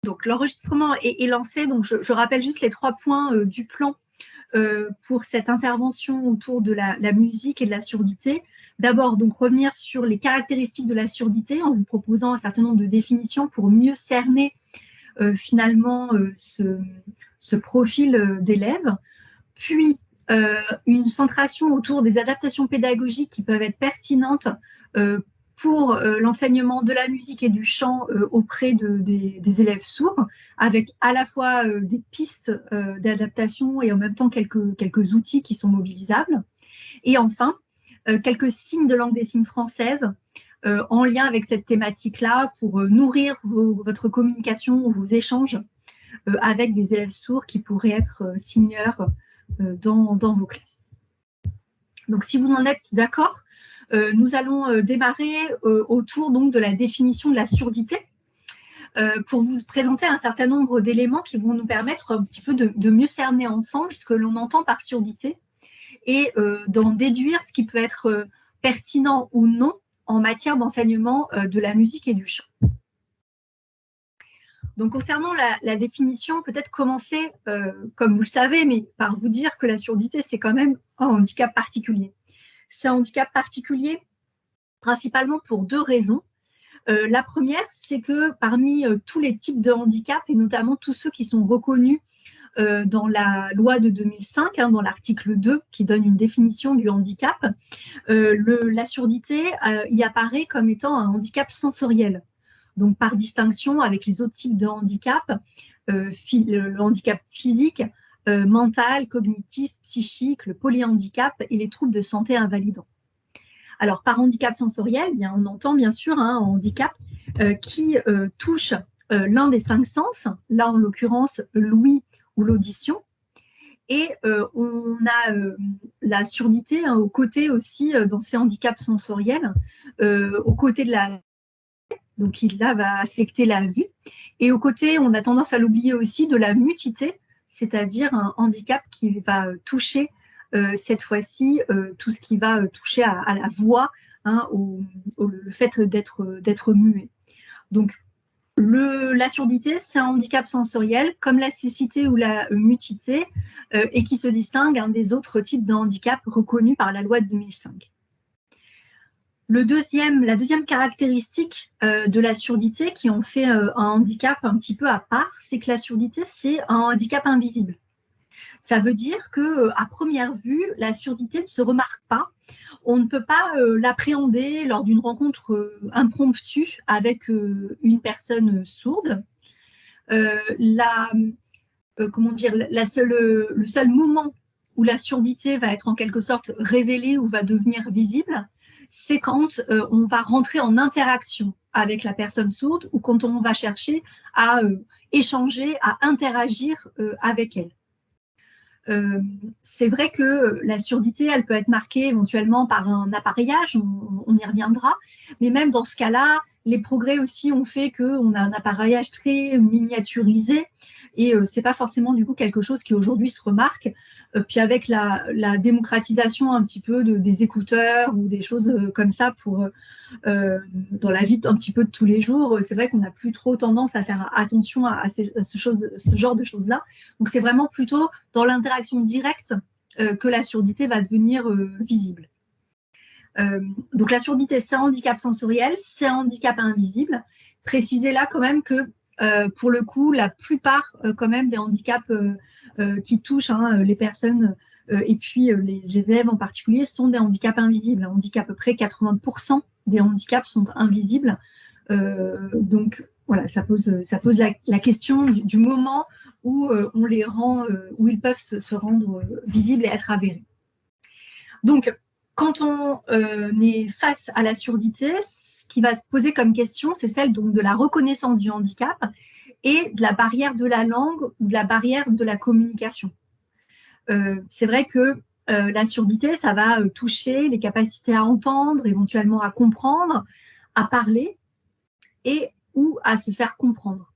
Donc, l'enregistrement est lancé. Donc, je rappelle juste les 3 points du plan pour cette intervention autour de la musique et de la surdité. D'abord, donc, revenir sur les caractéristiques de la surdité en vous proposant un certain nombre de définitions pour mieux cerner finalement ce profil d'élève. Puis, une centration autour des adaptations pédagogiques qui peuvent être pertinentes pour l'enseignement de la musique et du chant auprès des élèves sourds, avec à la fois des pistes d'adaptation et en même temps quelques outils qui sont mobilisables. Et enfin, quelques signes de langue des signes française en lien avec cette thématique-là pour nourrir votre communication, vos échanges avec des élèves sourds qui pourraient être signeurs dans vos classes. Donc, si vous en êtes d'accord, nous allons démarrer autour donc, de la définition de la surdité pour vous présenter un certain nombre d'éléments qui vont nous permettre un petit peu de mieux cerner ensemble ce que l'on entend par surdité et d'en déduire ce qui peut être pertinent ou non en matière d'enseignement de la musique et du chant. Donc, concernant la définition, peut-être commencer, comme vous le savez, mais par vous dire que la surdité, c'est quand même un handicap particulier. C'est un handicap particulier principalement pour 2 raisons. La première, c'est que parmi tous les types de handicap, et notamment tous ceux qui sont reconnus dans la loi de 2005, dans l'article 2, qui donne une définition du handicap, la surdité y apparaît comme étant un handicap sensoriel. Donc, par distinction avec les autres types de handicap, le handicap physique, mental, cognitif, psychique, le polyhandicap et les troubles de santé invalidants. Alors, par handicap sensoriel, bien, on entend bien sûr un handicap qui touche l'un des 5 sens, là en l'occurrence l'ouïe ou l'audition. Et on a la surdité au côté aussi, dans ces handicaps sensoriels, au côté de la donc qui là va affecter la vue. Et au côté, on a tendance à l'oublier aussi, de la mutité, c'est-à-dire un handicap qui va toucher cette fois-ci tout ce qui va toucher à la voix, le fait d'être muet. Donc, la surdité, c'est un handicap sensoriel, comme la cécité ou la mutité, et qui se distingue des autres types de handicap reconnus par la loi de 2005. La deuxième caractéristique de la surdité qui en fait un handicap un petit peu à part, c'est que la surdité, c'est un handicap invisible. Ça veut dire qu'à première vue, la surdité ne se remarque pas. On ne peut pas l'appréhender lors d'une rencontre impromptue avec une personne sourde. Le seul moment où la surdité va être en quelque sorte révélée ou va devenir visible, c'est quand on va rentrer en interaction avec la personne sourde ou quand on va chercher à échanger, à interagir avec elle. C'est vrai que la surdité, elle peut être marquée éventuellement par un appareillage, on y reviendra, mais même dans ce cas-là, les progrès aussi ont fait qu'on a un appareillage très miniaturisé et c'est pas forcément du coup quelque chose qui aujourd'hui se remarque. Puis avec la démocratisation un petit peu des écouteurs ou des choses comme ça pour dans la vie un petit peu de tous les jours, c'est vrai qu'on n'a plus trop tendance à faire attention à ce genre de choses-là. Donc c'est vraiment plutôt dans l'interaction directe que la surdité va devenir visible. Donc la surdité, c'est un handicap sensoriel, c'est un handicap invisible. Précisez là quand même que pour le coup, la plupart quand même des handicaps qui touchent les personnes et puis les élèves en particulier sont des handicaps invisibles. On dit qu'à peu près 80% des handicaps sont invisibles. Donc voilà, ça pose la question du moment où on les rend, où ils peuvent se rendre visibles et être avérés. Donc, quand on est face à la surdité, ce qui va se poser comme question, c'est celle donc de la reconnaissance du handicap et de la barrière de la langue ou de la barrière de la communication. C'est vrai que la surdité, ça va toucher les capacités à entendre, éventuellement à comprendre, à parler et ou à se faire comprendre.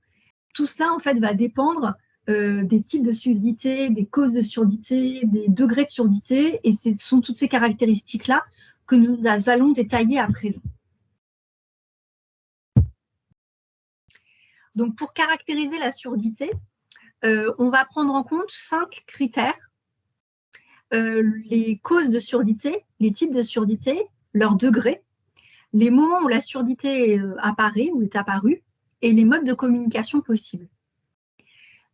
Tout ça, en fait, va dépendre des types de surdité, des causes de surdité, des degrés de surdité, et ce sont toutes ces caractéristiques-là que nous allons détailler à présent. Donc, pour caractériser la surdité, on va prendre en compte 5 critères. Les causes de surdité, les types de surdité, leur degré, les moments où la surdité apparaît ou est apparue, et les modes de communication possibles.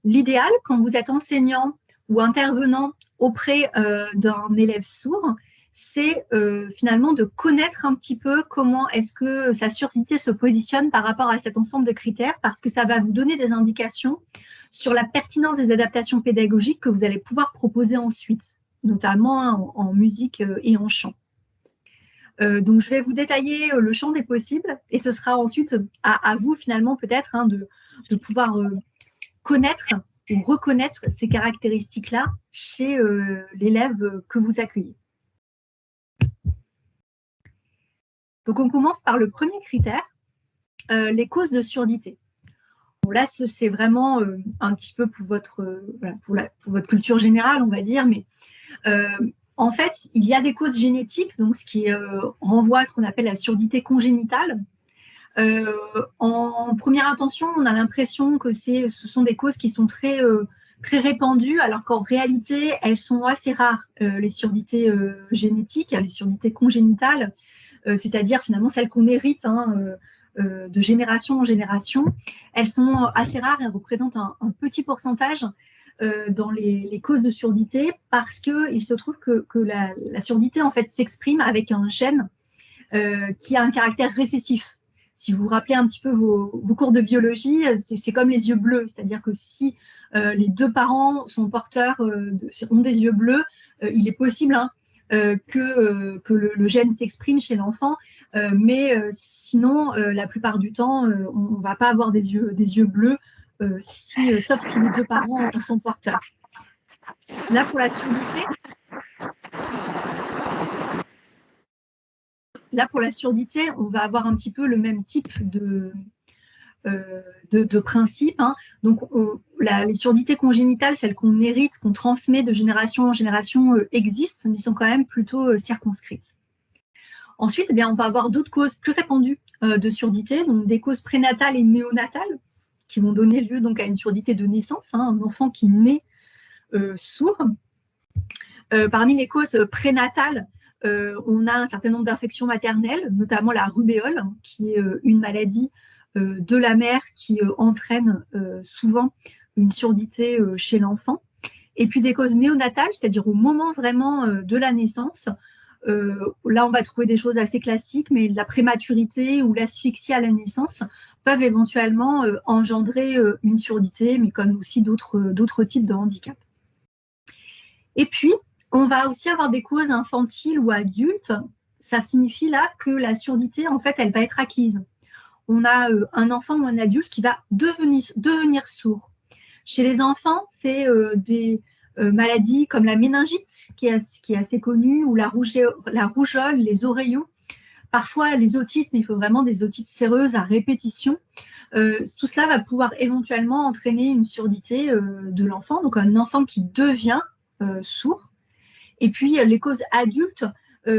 L'idéal, quand vous êtes enseignant ou intervenant auprès d'un élève sourd, c'est finalement de connaître un petit peu comment est-ce que sa surdité se positionne par rapport à cet ensemble de critères, parce que ça va vous donner des indications sur la pertinence des adaptations pédagogiques que vous allez pouvoir proposer ensuite, notamment en musique et en chant. Donc, je vais vous détailler le champ des possibles et ce sera ensuite à vous finalement peut-être de pouvoir connaître ou reconnaître ces caractéristiques-là chez l'élève que vous accueillez. Donc, on commence par le premier critère, les causes de surdité. Bon, là, c'est vraiment un petit peu pour votre culture générale, on va dire, mais en fait, il y a des causes génétiques, donc ce qui renvoie à ce qu'on appelle la surdité congénitale. En première intention, on a l'impression que ce sont des causes qui sont très répandues, alors qu'en réalité, elles sont assez rares, les surdités génétiques, les surdités congénitales, c'est-à-dire finalement celles qu'on hérite de génération en génération. Elles sont assez rares, elles représentent un petit pourcentage dans les causes de surdité, parce qu'il se trouve que la surdité en fait s'exprime avec un gène qui a un caractère récessif. Si vous vous rappelez un petit peu vos cours de biologie, c'est comme les yeux bleus, c'est-à-dire que si les deux parents sont porteurs, ont des yeux bleus, il est possible que le gène s'exprime chez l'enfant, mais sinon, la plupart du temps, on ne va pas avoir des yeux bleus, sauf si les deux parents en sont porteurs. Là, pour la surdité, on va avoir un petit peu le même type de principe. Donc, les surdités congénitales, celles qu'on hérite, qu'on transmet de génération en génération, existent, mais sont quand même plutôt circonscrites. Ensuite, eh bien, on va avoir d'autres causes plus répandues de surdité, donc des causes prénatales et néonatales, qui vont donner lieu donc à une surdité de naissance, un enfant qui naît sourd. Parmi les causes prénatales, on a un certain nombre d'infections maternelles, notamment la rubéole, qui est une maladie de la mère qui entraîne souvent une surdité chez l'enfant. Et puis des causes néonatales, c'est-à-dire au moment vraiment de la naissance. Là, on va trouver des choses assez classiques, mais la prématurité ou l'asphyxie à la naissance peuvent éventuellement engendrer une surdité, mais comme aussi d'autres types de handicap. Et puis, on va aussi avoir des causes infantiles ou adultes. Ça signifie là que la surdité, en fait, elle va être acquise. On a un enfant ou un adulte qui va devenir sourd. Chez les enfants, c'est des maladies comme la méningite, qui est assez connue, ou la rougeole, les oreillons, parfois les otites, mais il faut vraiment des otites séreuses à répétition. Tout cela va pouvoir éventuellement entraîner une surdité de l'enfant, donc un enfant qui devient sourd. Et puis, les causes adultes,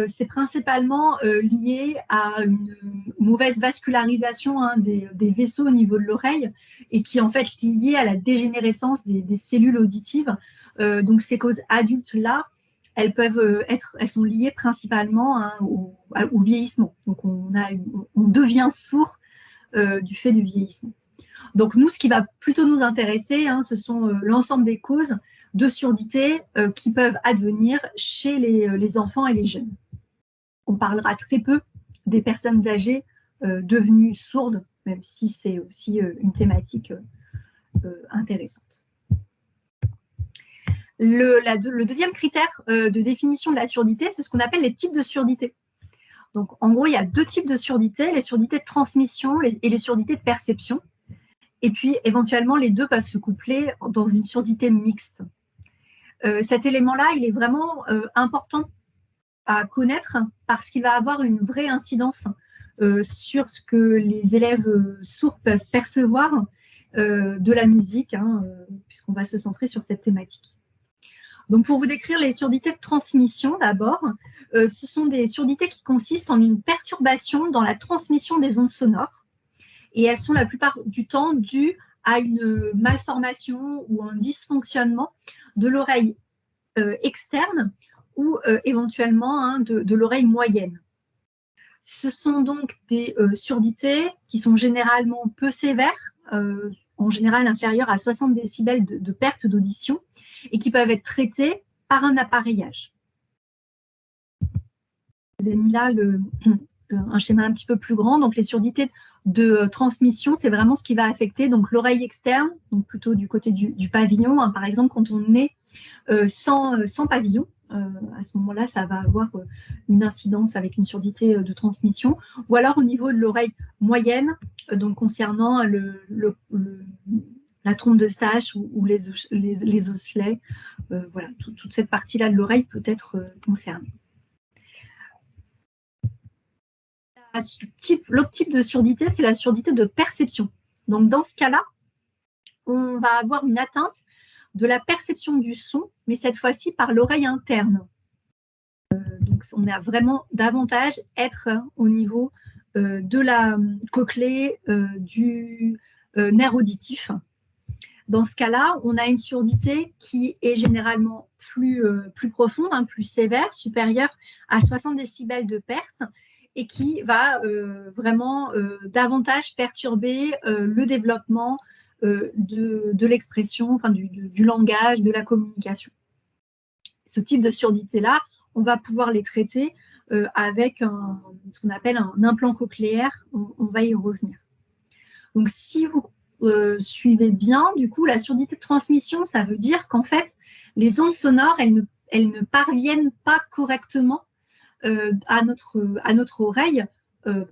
c'est principalement lié à une mauvaise vascularisation des vaisseaux au niveau de l'oreille, et qui est en fait liée à la dégénérescence des cellules auditives. Donc, ces causes adultes-là, elles sont liées principalement au vieillissement. Donc, on devient sourd du fait du vieillissement. Donc, nous, ce qui va plutôt nous intéresser, ce sont l'ensemble des causes de surdité qui peuvent advenir chez les enfants et les jeunes. On parlera très peu des personnes âgées devenues sourdes, même si c'est aussi une thématique intéressante. Le deuxième critère de définition de la surdité, c'est ce qu'on appelle les types de surdité. Donc, en gros, il y a deux types de surdité, les surdités de transmission et les surdités de perception. Et puis, éventuellement, les deux peuvent se coupler dans une surdité mixte. Cet élément-là, il est vraiment important à connaître, parce qu'il va avoir une vraie incidence sur ce que les élèves sourds peuvent percevoir de la musique, puisqu'on va se centrer sur cette thématique. Donc, pour vous décrire les surdités de transmission, d'abord, ce sont des surdités qui consistent en une perturbation dans la transmission des ondes sonores. et elles sont la plupart du temps dues à une malformation ou un dysfonctionnement de l'oreille externe ou éventuellement de l'oreille moyenne. Ce sont donc des surdités qui sont généralement peu sévères, en général inférieures à 60 décibels de perte d'audition, et qui peuvent être traitées par un appareillage. Je vous ai mis là un schéma un petit peu plus grand. Donc les surdités de transmission, c'est vraiment ce qui va affecter l'oreille externe, donc plutôt du côté du pavillon. Hein, par exemple, quand on est sans pavillon, à ce moment-là, ça va avoir une incidence avec une surdité de transmission. Ou alors au niveau de l'oreille moyenne, donc concernant la trompe de Stache ou les osselets. Voilà, toute cette partie-là de l'oreille peut être concernée. L'autre type de surdité, c'est la surdité de perception. Donc dans ce cas-là, on va avoir une atteinte de la perception du son, mais cette fois-ci par l'oreille interne. Donc on a vraiment davantage être au niveau de la cochlée, du nerf auditif. Dans ce cas-là, on a une surdité qui est généralement plus profonde, hein, plus sévère, supérieure à 60 décibels de perte, et qui va vraiment davantage perturber le développement de l'expression, enfin du langage, de la communication. Ce type de surdité-là, on va pouvoir les traiter avec ce qu'on appelle un implant cochléaire. On va y revenir. Donc, si vous suivez bien, du coup, la surdité de transmission, ça veut dire qu'en fait, les ondes sonores, elles ne parviennent pas correctement à notre oreille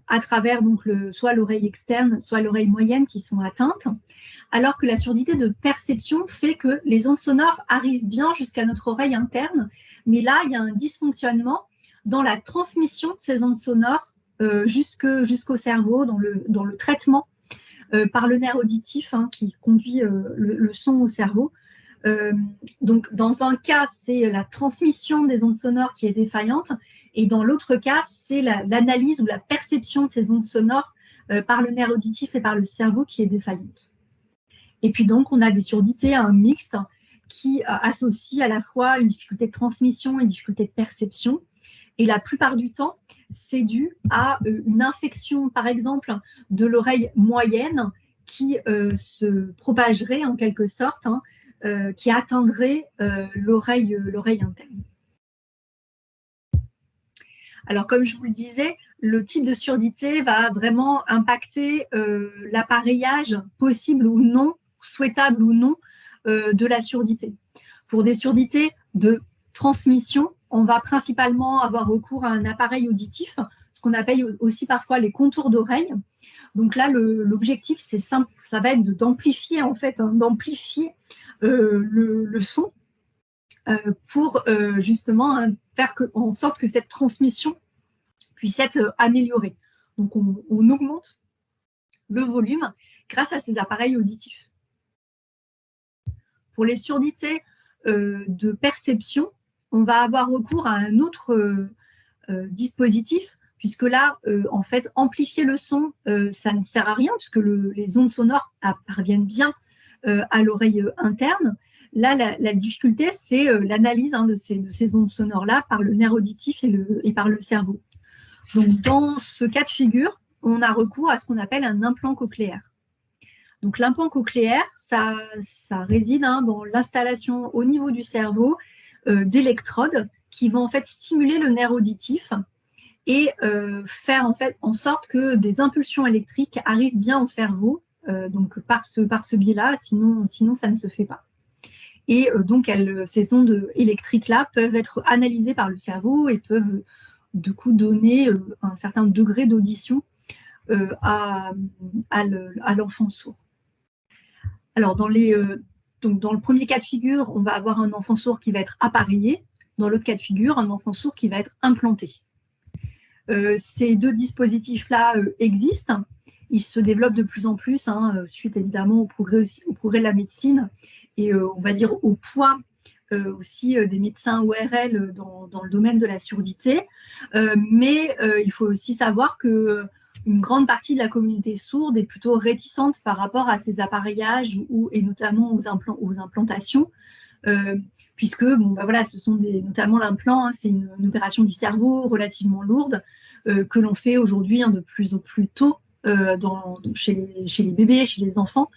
à travers donc soit l'oreille externe, soit l'oreille moyenne qui sont atteintes, alors que la surdité de perception fait que les ondes sonores arrivent bien jusqu'à notre oreille interne, mais là, il y a un dysfonctionnement dans la transmission de ces ondes sonores jusqu'au cerveau, dans le traitement par le nerf auditif hein, qui conduit le son au cerveau. Donc, dans un cas, c'est la transmission des ondes sonores qui est défaillante, et dans l'autre cas, c'est l'analyse ou la perception de ces ondes sonores par le nerf auditif et par le cerveau qui est défaillante. Et puis donc, on a des surdités mixtes qui associent à la fois une difficulté de transmission et une difficulté de perception. Et la plupart du temps, c'est dû à une infection, par exemple, de l'oreille moyenne qui se propagerait en quelque sorte, hein, qui atteindrait l'oreille interne. Alors, comme je vous le disais, le type de surdité va vraiment impacter l'appareillage possible ou non, souhaitable ou non, de la surdité. Pour des surdités de transmission, on va principalement avoir recours à un appareil auditif, ce qu'on appelle aussi parfois les contours d'oreille. Donc là, l'objectif, c'est simple, ça va être d'amplifier en fait, hein, d'amplifier le son pour justement faire en sorte que cette transmission puisse être améliorée. Donc on augmente le volume grâce à ces appareils auditifs. Pour les surdités de perception, on va avoir recours à un autre dispositif, puisque là, en fait, amplifier le son, ça ne sert à rien, puisque les ondes sonores parviennent bien à l'oreille interne. Là, la difficulté, c'est l'analyse hein, de ces ondes sonores-là par le nerf auditif et par le cerveau. Donc, dans ce cas de figure, on a recours à ce qu'on appelle un implant cochléaire. Donc, l'implant cochléaire, ça réside hein, dans l'installation au niveau du cerveau d'électrodes qui vont en fait stimuler le nerf auditif et faire en fait en sorte que des impulsions électriques arrivent bien au cerveau, donc par ce biais-là, sinon ça ne se fait pas. Et donc ces ondes électriques-là peuvent être analysées par le cerveau et peuvent du coup donner un certain degré d'audition à l'enfant sourd. Alors donc dans le premier cas de figure, on va avoir un enfant sourd qui va être appareillé. Dans l'autre cas de figure, un enfant sourd qui va être implanté. Ces deux dispositifs-là existent. Ils se développent de plus en plus, hein, suite évidemment au progrès de la médecine et on va dire au poids aussi des médecins ORL dans le domaine de la surdité. Mais il faut aussi savoir que une grande partie de la communauté sourde est plutôt réticente par rapport à ces appareillages et notamment aux implantations, puisque voilà, ce sont notamment l'implant, hein, c'est une opération du cerveau relativement lourde que l'on fait aujourd'hui de plus en plus tôt chez les bébés, chez les enfants,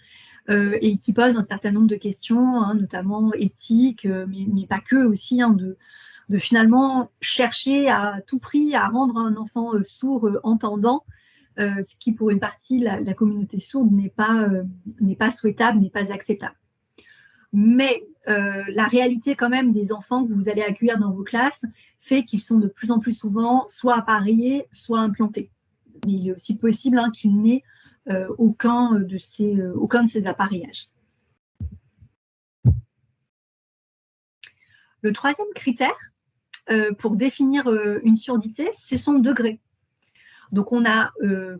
et qui pose un certain nombre de questions, hein, notamment éthiques, mais pas que aussi, hein, de finalement chercher à tout prix à rendre un enfant sourd entendant, ce qui pour une partie de la communauté sourde n'est pas souhaitable, n'est pas acceptable. Mais la réalité quand même des enfants que vous allez accueillir dans vos classes fait qu'ils sont de plus en plus souvent soit appareillés, soit implantés. Mais il est aussi possible, hein, qu'il n'ait aucun de ces appareillages. Le troisième critère pour définir une surdité, c'est son degré. Donc on a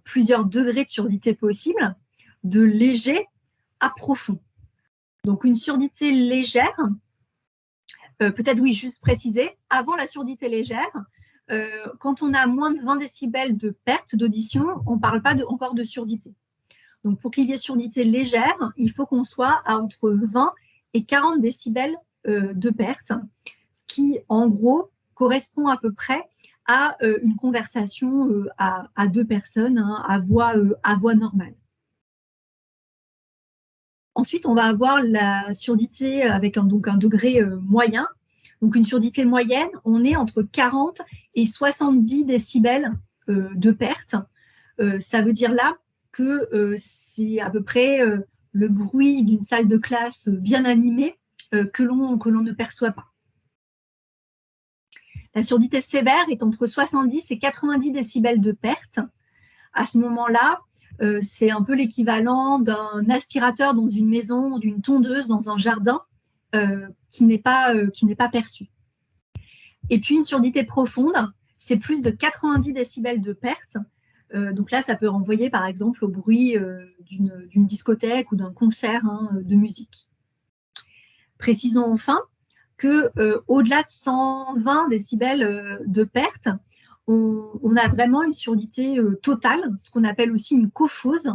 plusieurs degrés de surdité possibles, de léger à profond. Donc une surdité légère, peut-être oui, juste préciser, avant la surdité légère, quand on a moins de 20 décibels de perte d'audition, on ne parle pas encore de surdité. Donc pour qu'il y ait surdité légère, il faut qu'on soit à entre 20 et 40 décibels de perte, ce qui en gros correspond à peu près à une conversation à deux personnes, hein, à voix normale. Ensuite, on va avoir la surdité avec un degré moyen. Donc une surdité moyenne, on est entre 40 et 70 décibels de perte. Ça veut dire là que c'est à peu près le bruit d'une salle de classe bien animée que l'on ne perçoit pas. La surdité sévère est entre 70 et 90 décibels de perte. À ce moment-là, c'est un peu l'équivalent d'un aspirateur dans une maison, d'une tondeuse dans un jardin qui n'est pas perçu. Et puis une surdité profonde, c'est plus de 90 décibels de perte. Donc là, ça peut renvoyer par exemple au bruit d'une discothèque ou d'un concert, hein, de musique. Précisons enfin que au-delà de 120 décibels de perte, on a vraiment une surdité totale, ce qu'on appelle aussi une cophose.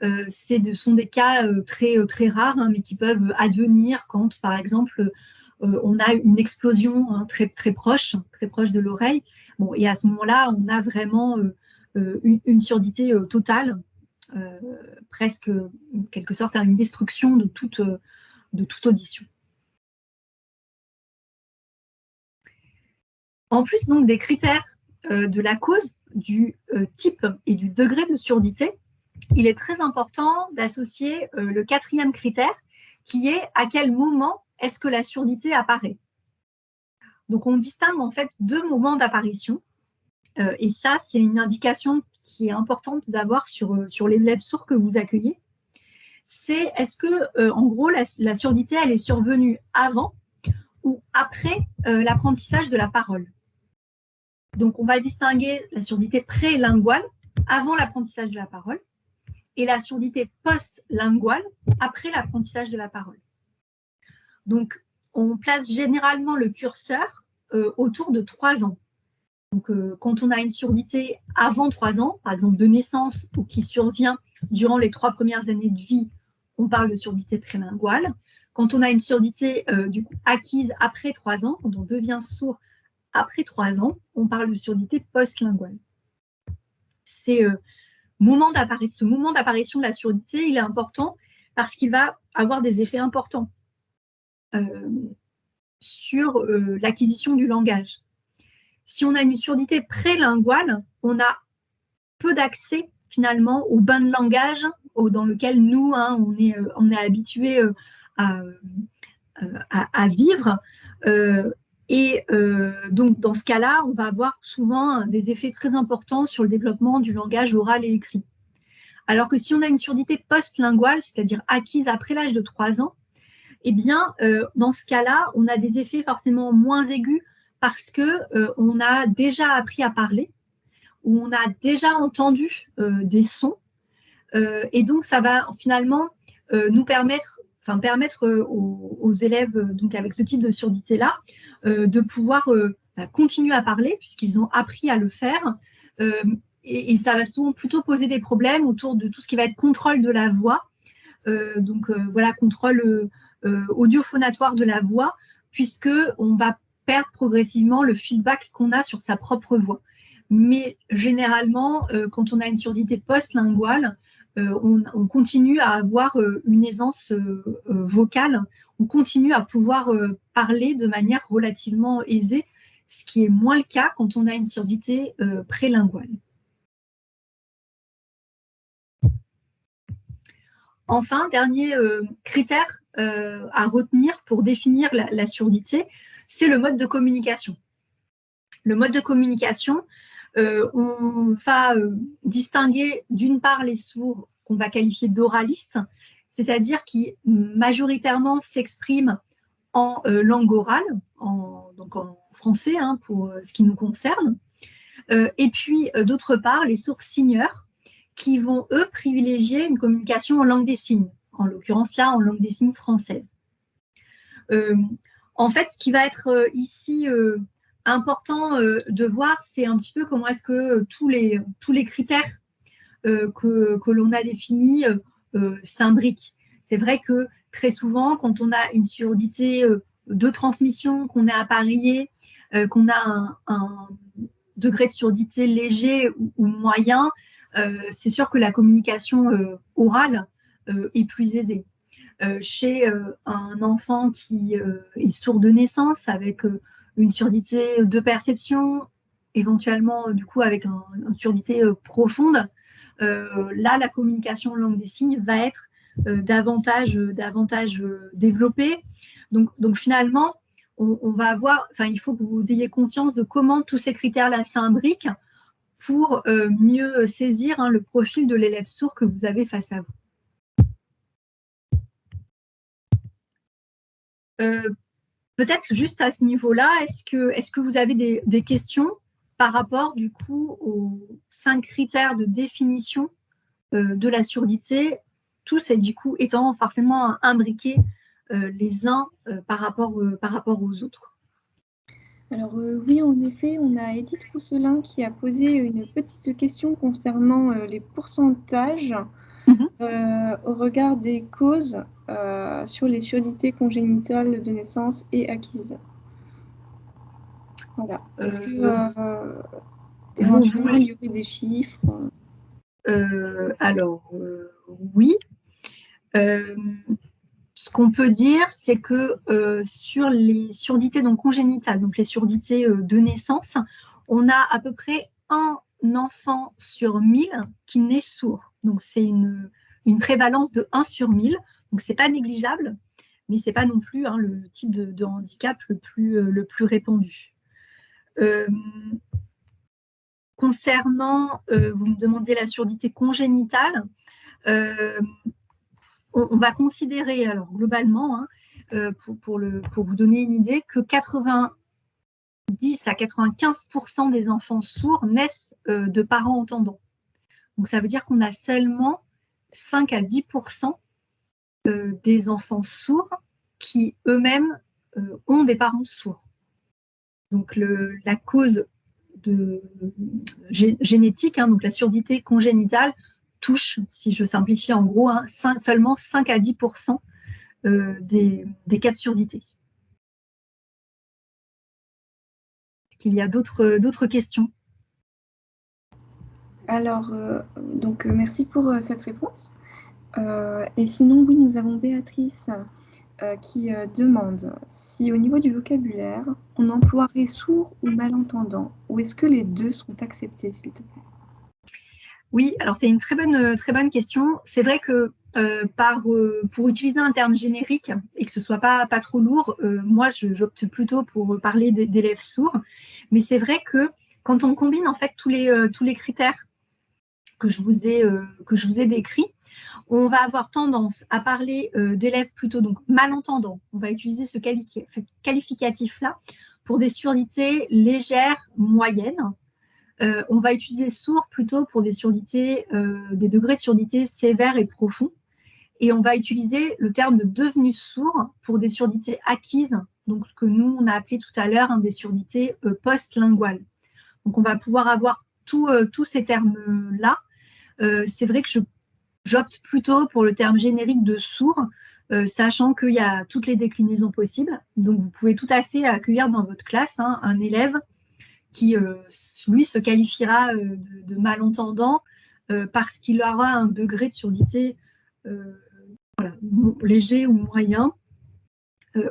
Ce sont des cas très rares, hein, mais qui peuvent advenir quand, par exemple, on a une explosion, hein, très proche de l'oreille. Bon, et à ce moment-là, on a vraiment une surdité totale, presque, en quelque sorte, hein, une destruction de toute audition. En plus donc des critères de la cause, du type et du degré de surdité, il est très important d'associer le quatrième critère qui est à quel moment est-ce que la surdité apparaît. Donc on distingue en fait deux moments d'apparition et ça c'est une indication qui est importante d'avoir sur l'élève sourd que vous accueillez. C'est est-ce que en gros la surdité elle est survenue avant ou après l'apprentissage de la parole. Donc, on va distinguer la surdité prélinguale, avant l'apprentissage de la parole, et la surdité post-linguale, après l'apprentissage de la parole. Donc, on place généralement le curseur autour de 3 ans. Donc, quand on a une surdité avant 3 ans, par exemple de naissance, ou qui survient durant les 3 premières années de vie, on parle de surdité prélinguale. Quand on a une surdité acquise après 3 ans, quand on devient sourd après 3 ans, on parle de surdité post-linguale. Ce moment d'apparition de la surdité, il est important parce qu'il va avoir des effets importants sur l'acquisition du langage. Si on a une surdité prélinguale, on a peu d'accès finalement au bain de langage dans lequel nous, hein, on est habitué à vivre. Donc, dans ce cas-là, on va avoir souvent des effets très importants sur le développement du langage oral et écrit. Alors que si on a une surdité post-linguale, c'est-à-dire acquise après l'âge de 3 ans, eh bien, dans ce cas-là, on a des effets forcément moins aigus parce qu'on a déjà appris à parler, ou on a déjà entendu des sons, et donc ça va finalement nous permettre aux élèves donc avec ce type de surdité-là de pouvoir continuer à parler puisqu'ils ont appris à le faire et ça va souvent plutôt poser des problèmes autour de tout ce qui va être contrôle de la voix. Voilà, contrôle audiophonatoire de la voix, puisqu'on va perdre progressivement le feedback qu'on a sur sa propre voix. Mais généralement, quand on a une surdité post-linguale, on continue à avoir une aisance vocale, on continue à pouvoir parler de manière relativement aisée, ce qui est moins le cas quand on a une surdité prélinguale. Enfin, dernier critère à retenir pour définir la surdité, c'est le mode de communication. Le mode de communication, on va distinguer d'une part les sourds qu'on va qualifier d'oralistes, c'est-à-dire qui majoritairement s'expriment en langue orale, donc en français hein, pour ce qui nous concerne, et puis d'autre part les sourds signeurs, qui vont, eux, privilégier une communication en langue des signes, en l'occurrence là, en langue des signes française. En fait, ce qui va être ici important de voir, c'est un petit peu comment est-ce que tous les critères que l'on a définis s'imbriquent. C'est vrai que très souvent, quand on a une surdité de transmission, qu'on est appareillé, qu'on a un degré de surdité léger ou moyen, c'est sûr que la communication orale est plus aisée. Chez un enfant qui est sourd de naissance avec une surdité de perception, éventuellement du coup avec une surdité profonde, là la communication langue des signes va être davantage développée. Donc finalement, on va avoir, enfin il faut que vous ayez conscience de comment tous ces critères-là s'imbriquent pour mieux saisir hein, le profil de l'élève sourd que vous avez face à vous. Peut-être juste à ce niveau-là, est-ce que vous avez des questions par rapport du coup aux 5 critères de définition de la surdité, tous et du coup étant forcément imbriqués les uns par rapport aux autres? Alors oui, en effet, on a Edith Pousselin qui a posé une petite question concernant les pourcentages au regard des causes sur les surdités congénitales de naissance et acquises. Voilà. Est-ce que éventuellement il y aurait des chiffres? Alors oui. Ce qu'on peut dire, c'est que sur les surdités donc congénitales, donc les surdités de naissance, on a à peu près un enfant sur 1000 qui naît sourd. Donc c'est une prévalence de 1 sur 1000. Donc c'est pas négligeable, mais c'est pas non plus hein, le type de handicap le plus répandu. Concernant, vous me demandiez la surdité congénitale, on va considérer, alors globalement, hein, pour vous donner une idée, que 90 à 95% des enfants sourds naissent de parents entendants. Donc ça veut dire qu'on a seulement 5 à 10% des enfants sourds qui eux-mêmes ont des parents sourds. Donc la cause génétique, hein, donc la surdité congénitale, touche, si je simplifie en gros, hein, seulement 5 à 10% des cas de surdité. Est-ce qu'il y a d'autres questions? Alors, donc merci pour cette réponse. Et sinon, oui, nous avons Béatrice qui demande si au niveau du vocabulaire, on emploierait sourd ou malentendant, ou est-ce que les deux sont acceptés, s'il te plaît? Oui, alors c'est une très bonne question. C'est vrai que pour utiliser un terme générique et que ce soit pas trop lourd, moi j'opte plutôt pour parler d'élèves sourds. Mais c'est vrai que quand on combine en fait tous les critères que je vous ai décrits, on va avoir tendance à parler d'élèves plutôt donc malentendants. On va utiliser ce qualificatif-là pour des surdités légères, moyennes. On va utiliser sourd plutôt pour des surdités, des degrés de surdité sévères et profonds. Et on va utiliser le terme de devenu sourd pour des surdités acquises, donc ce que nous, on a appelé tout à l'heure des surdités post-linguales. Donc on va pouvoir avoir tous ces termes-là, c'est vrai que j'opte plutôt pour le terme générique de sourd, sachant qu'il y a toutes les déclinaisons possibles. Donc, vous pouvez tout à fait accueillir dans votre classe un élève qui, lui, se qualifiera de malentendant parce qu'il aura un degré de surdité léger ou moyen,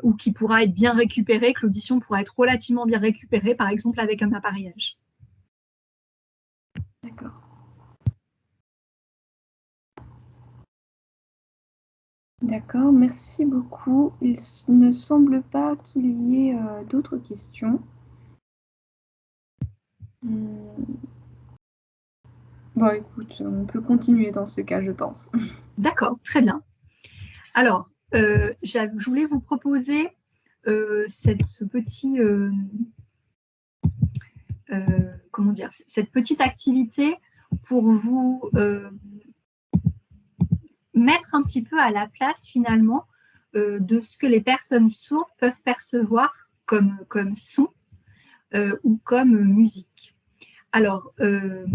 ou qui pourra être bien récupéré, que l'audition pourra être relativement bien récupérée, par exemple avec un appareillage. D'accord. D'accord, merci beaucoup. Il ne semble pas qu'il y ait d'autres questions. Bon, écoute, on peut continuer dans ce cas, je pense. D'accord, très bien. Alors, je voulais vous proposer cette petite activité pour vous mettre un petit peu à la place finalement de ce que les personnes sourdes peuvent percevoir comme son ou comme musique. Alors, il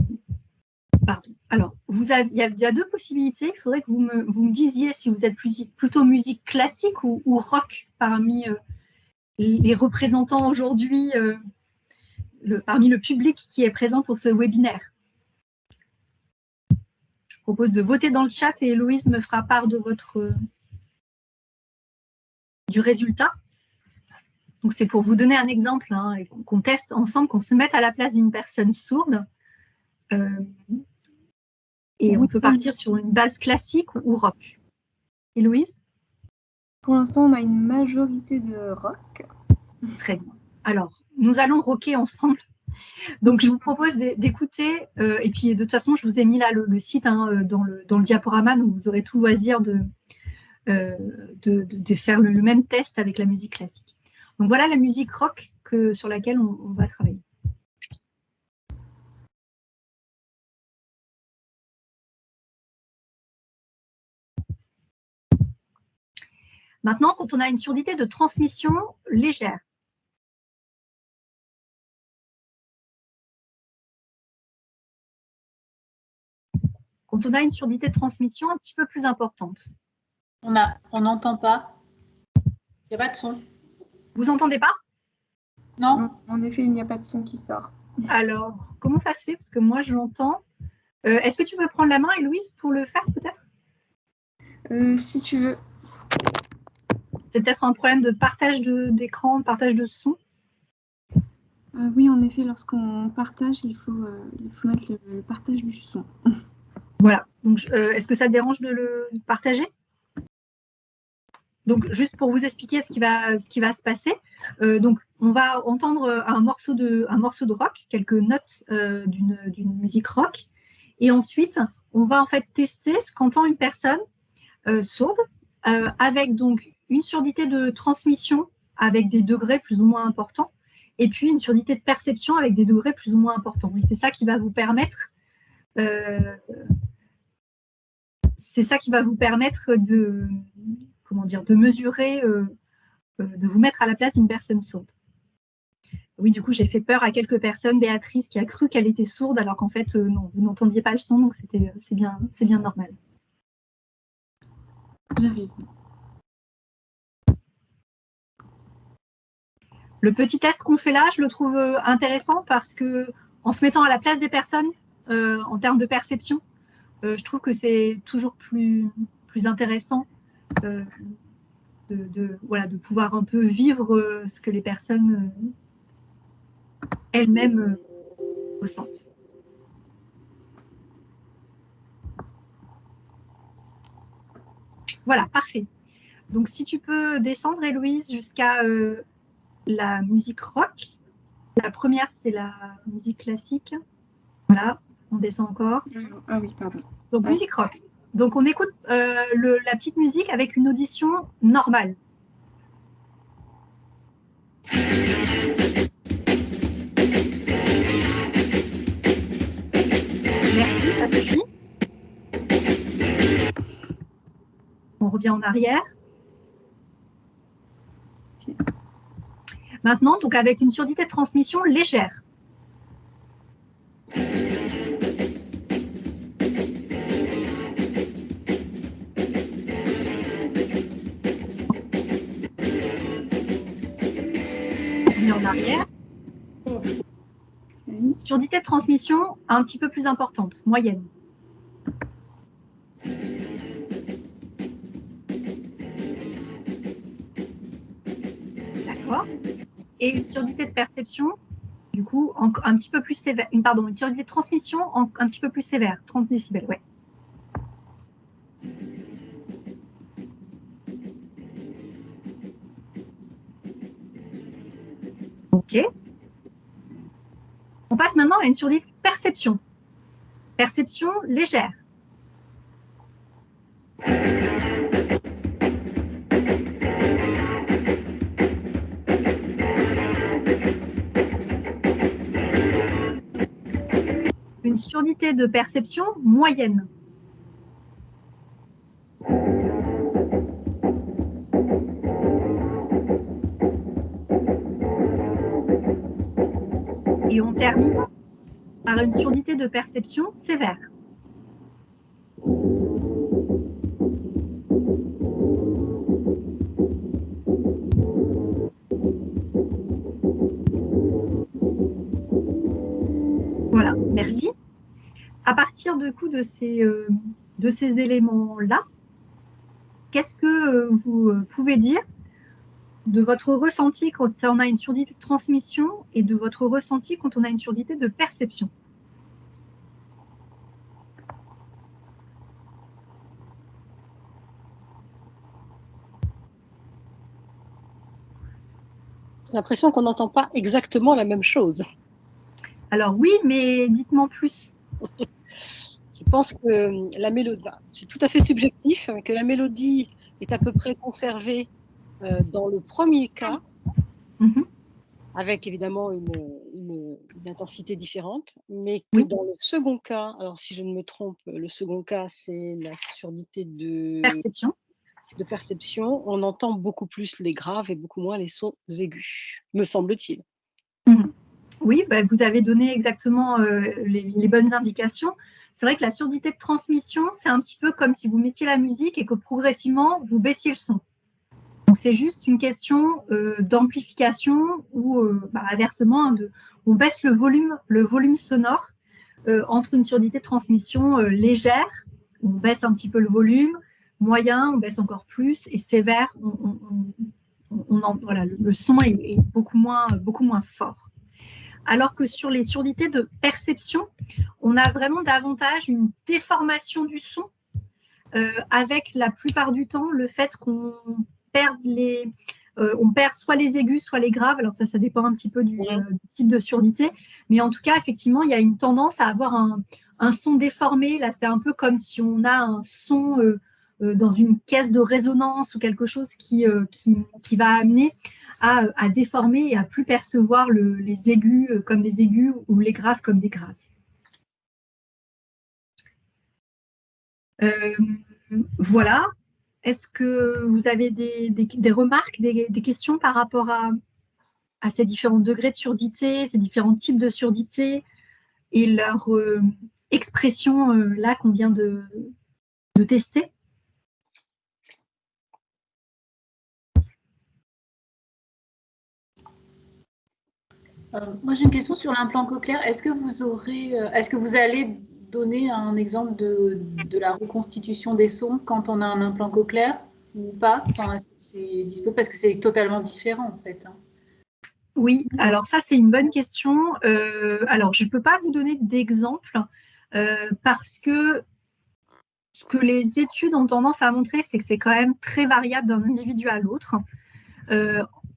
y a deux possibilités. Il faudrait que vous me disiez si vous êtes plutôt musique classique ou rock parmi les représentants aujourd'hui, parmi le public qui est présent pour ce webinaire. Je vous propose de voter dans le chat et Héloïse me fera part de du résultat. Donc, c'est pour vous donner un exemple, hein, et qu'on teste ensemble, qu'on se mette à la place d'une personne sourde. Et on peut partir sur une base classique ou rock. Héloïse? Pour l'instant, on a une majorité de rock. Très bien. Alors, nous allons rocker ensemble. Donc, je vous propose d'écouter, et puis de toute façon, je vous ai mis là le site dans le diaporama, donc vous aurez tout loisir de faire le même test avec la musique classique. Donc, voilà la musique rock sur laquelle on va travailler. Maintenant, quand on a une surdité de transmission légère, quand on a une surdité de transmission un petit peu plus importante. On n'entend pas. Il n'y a pas de son. Vous n'entendez pas? Non, en effet, il n'y a pas de son qui sort. Alors, comment ça se fait? Parce que moi, je l'entends. Est-ce que tu veux prendre la main, Héloïse, pour le faire, peut-être? Si tu veux. C'est peut-être un problème de partage d'écran, de partage de son. Oui, en effet, lorsqu'on partage, il faut mettre le partage du son. Voilà. Donc, est-ce que ça te dérange de le partager? Donc, juste pour vous expliquer ce qui va se passer. Donc, on va entendre un morceau de rock, quelques notes d'une musique rock. Et ensuite, on va en fait tester ce qu'entend une personne sourde, avec donc une surdité de transmission avec des degrés plus ou moins importants, et puis une surdité de perception avec des degrés plus ou moins importants. Et c'est ça qui va vous permettre de mesurer, de vous mettre à la place d'une personne sourde. Oui, du coup, j'ai fait peur à quelques personnes. Béatrice qui a cru qu'elle était sourde, alors qu'en fait, non, vous n'entendiez pas le son, donc c'est bien normal. J'arrive. Le petit test qu'on fait là, je le trouve intéressant parce que, en se mettant à la place des personnes, en termes de perception, je trouve que c'est toujours plus intéressant de pouvoir un peu vivre ce que les personnes elles-mêmes ressentent. Voilà, parfait. Donc, si tu peux descendre, Héloïse, jusqu'à la musique rock. La première, c'est la musique classique. Voilà, on descend encore. Ah oui, pardon. Donc, musique rock. Donc, on écoute la petite musique avec une audition normale. Merci, ça suffit. On revient en arrière. Okay. Maintenant, donc avec une surdité de transmission légère. arrière. Surdité de transmission un petit peu plus importante, moyenne. D'accord. Et une surdité de perception, du coup, un petit peu plus sévère. Une surdité de transmission un petit peu plus sévère, 30 décibels, ouais. Ok. On passe maintenant à une surdité de perception. Perception légère. Une surdité de perception moyenne. Et on termine par une surdité de perception sévère. Voilà, merci. À partir de ces éléments-là, qu'est-ce que vous pouvez dire de votre ressenti quand on a une surdité de transmission et de votre ressenti quand on a une surdité de perception? J'ai l'impression qu'on n'entend pas exactement la même chose. Alors oui, mais dites-moi plus. Je pense que la mélodie, c'est tout à fait subjectif, que la mélodie est à peu près conservée dans le premier cas, avec évidemment une intensité différente, mais que dans le second cas, alors si je ne me trompe, le second cas, c'est la surdité de perception, on entend beaucoup plus les graves et beaucoup moins les sons aigus, me semble-t-il. Oui, bah, vous avez donné exactement les bonnes indications. C'est vrai que la surdité de transmission, c'est un petit peu comme si vous mettiez la musique et que progressivement, vous baissiez le son. Donc, c'est juste une question d'amplification ou inversement, on baisse le volume sonore entre une surdité de transmission légère, on baisse un petit peu le volume, moyen, on baisse encore plus, et sévère, voilà, le son est beaucoup moins fort. Alors que sur les surdités de perception, on a vraiment davantage une déformation du son, avec la plupart du temps le fait qu'on perd on perd soit les aigus, soit les graves. Alors ça dépend un petit peu du type de surdité. Mais en tout cas, effectivement, il y a une tendance à avoir un son déformé. Là, c'est un peu comme si on a un son dans une caisse de résonance ou quelque chose qui va amener à déformer et à plus percevoir les aigus comme des aigus ou les graves comme des graves. Voilà. Est-ce que vous avez des remarques, des questions par rapport à ces différents degrés de surdité, ces différents types de surdité et leur expression là qu'on vient de tester? Moi, j'ai une question sur l'implant cochléaire. Est-ce que vous allez donner un exemple de la reconstitution des sons quand on a un implant cochléaire ou pas? Enfin, est-ce que c'est dispo parce que c'est totalement différent en fait, hein. Oui, alors ça c'est une bonne question. Alors je ne peux pas vous donner d'exemple parce que ce que les études ont tendance à montrer, c'est que c'est quand même très variable d'un individu à l'autre.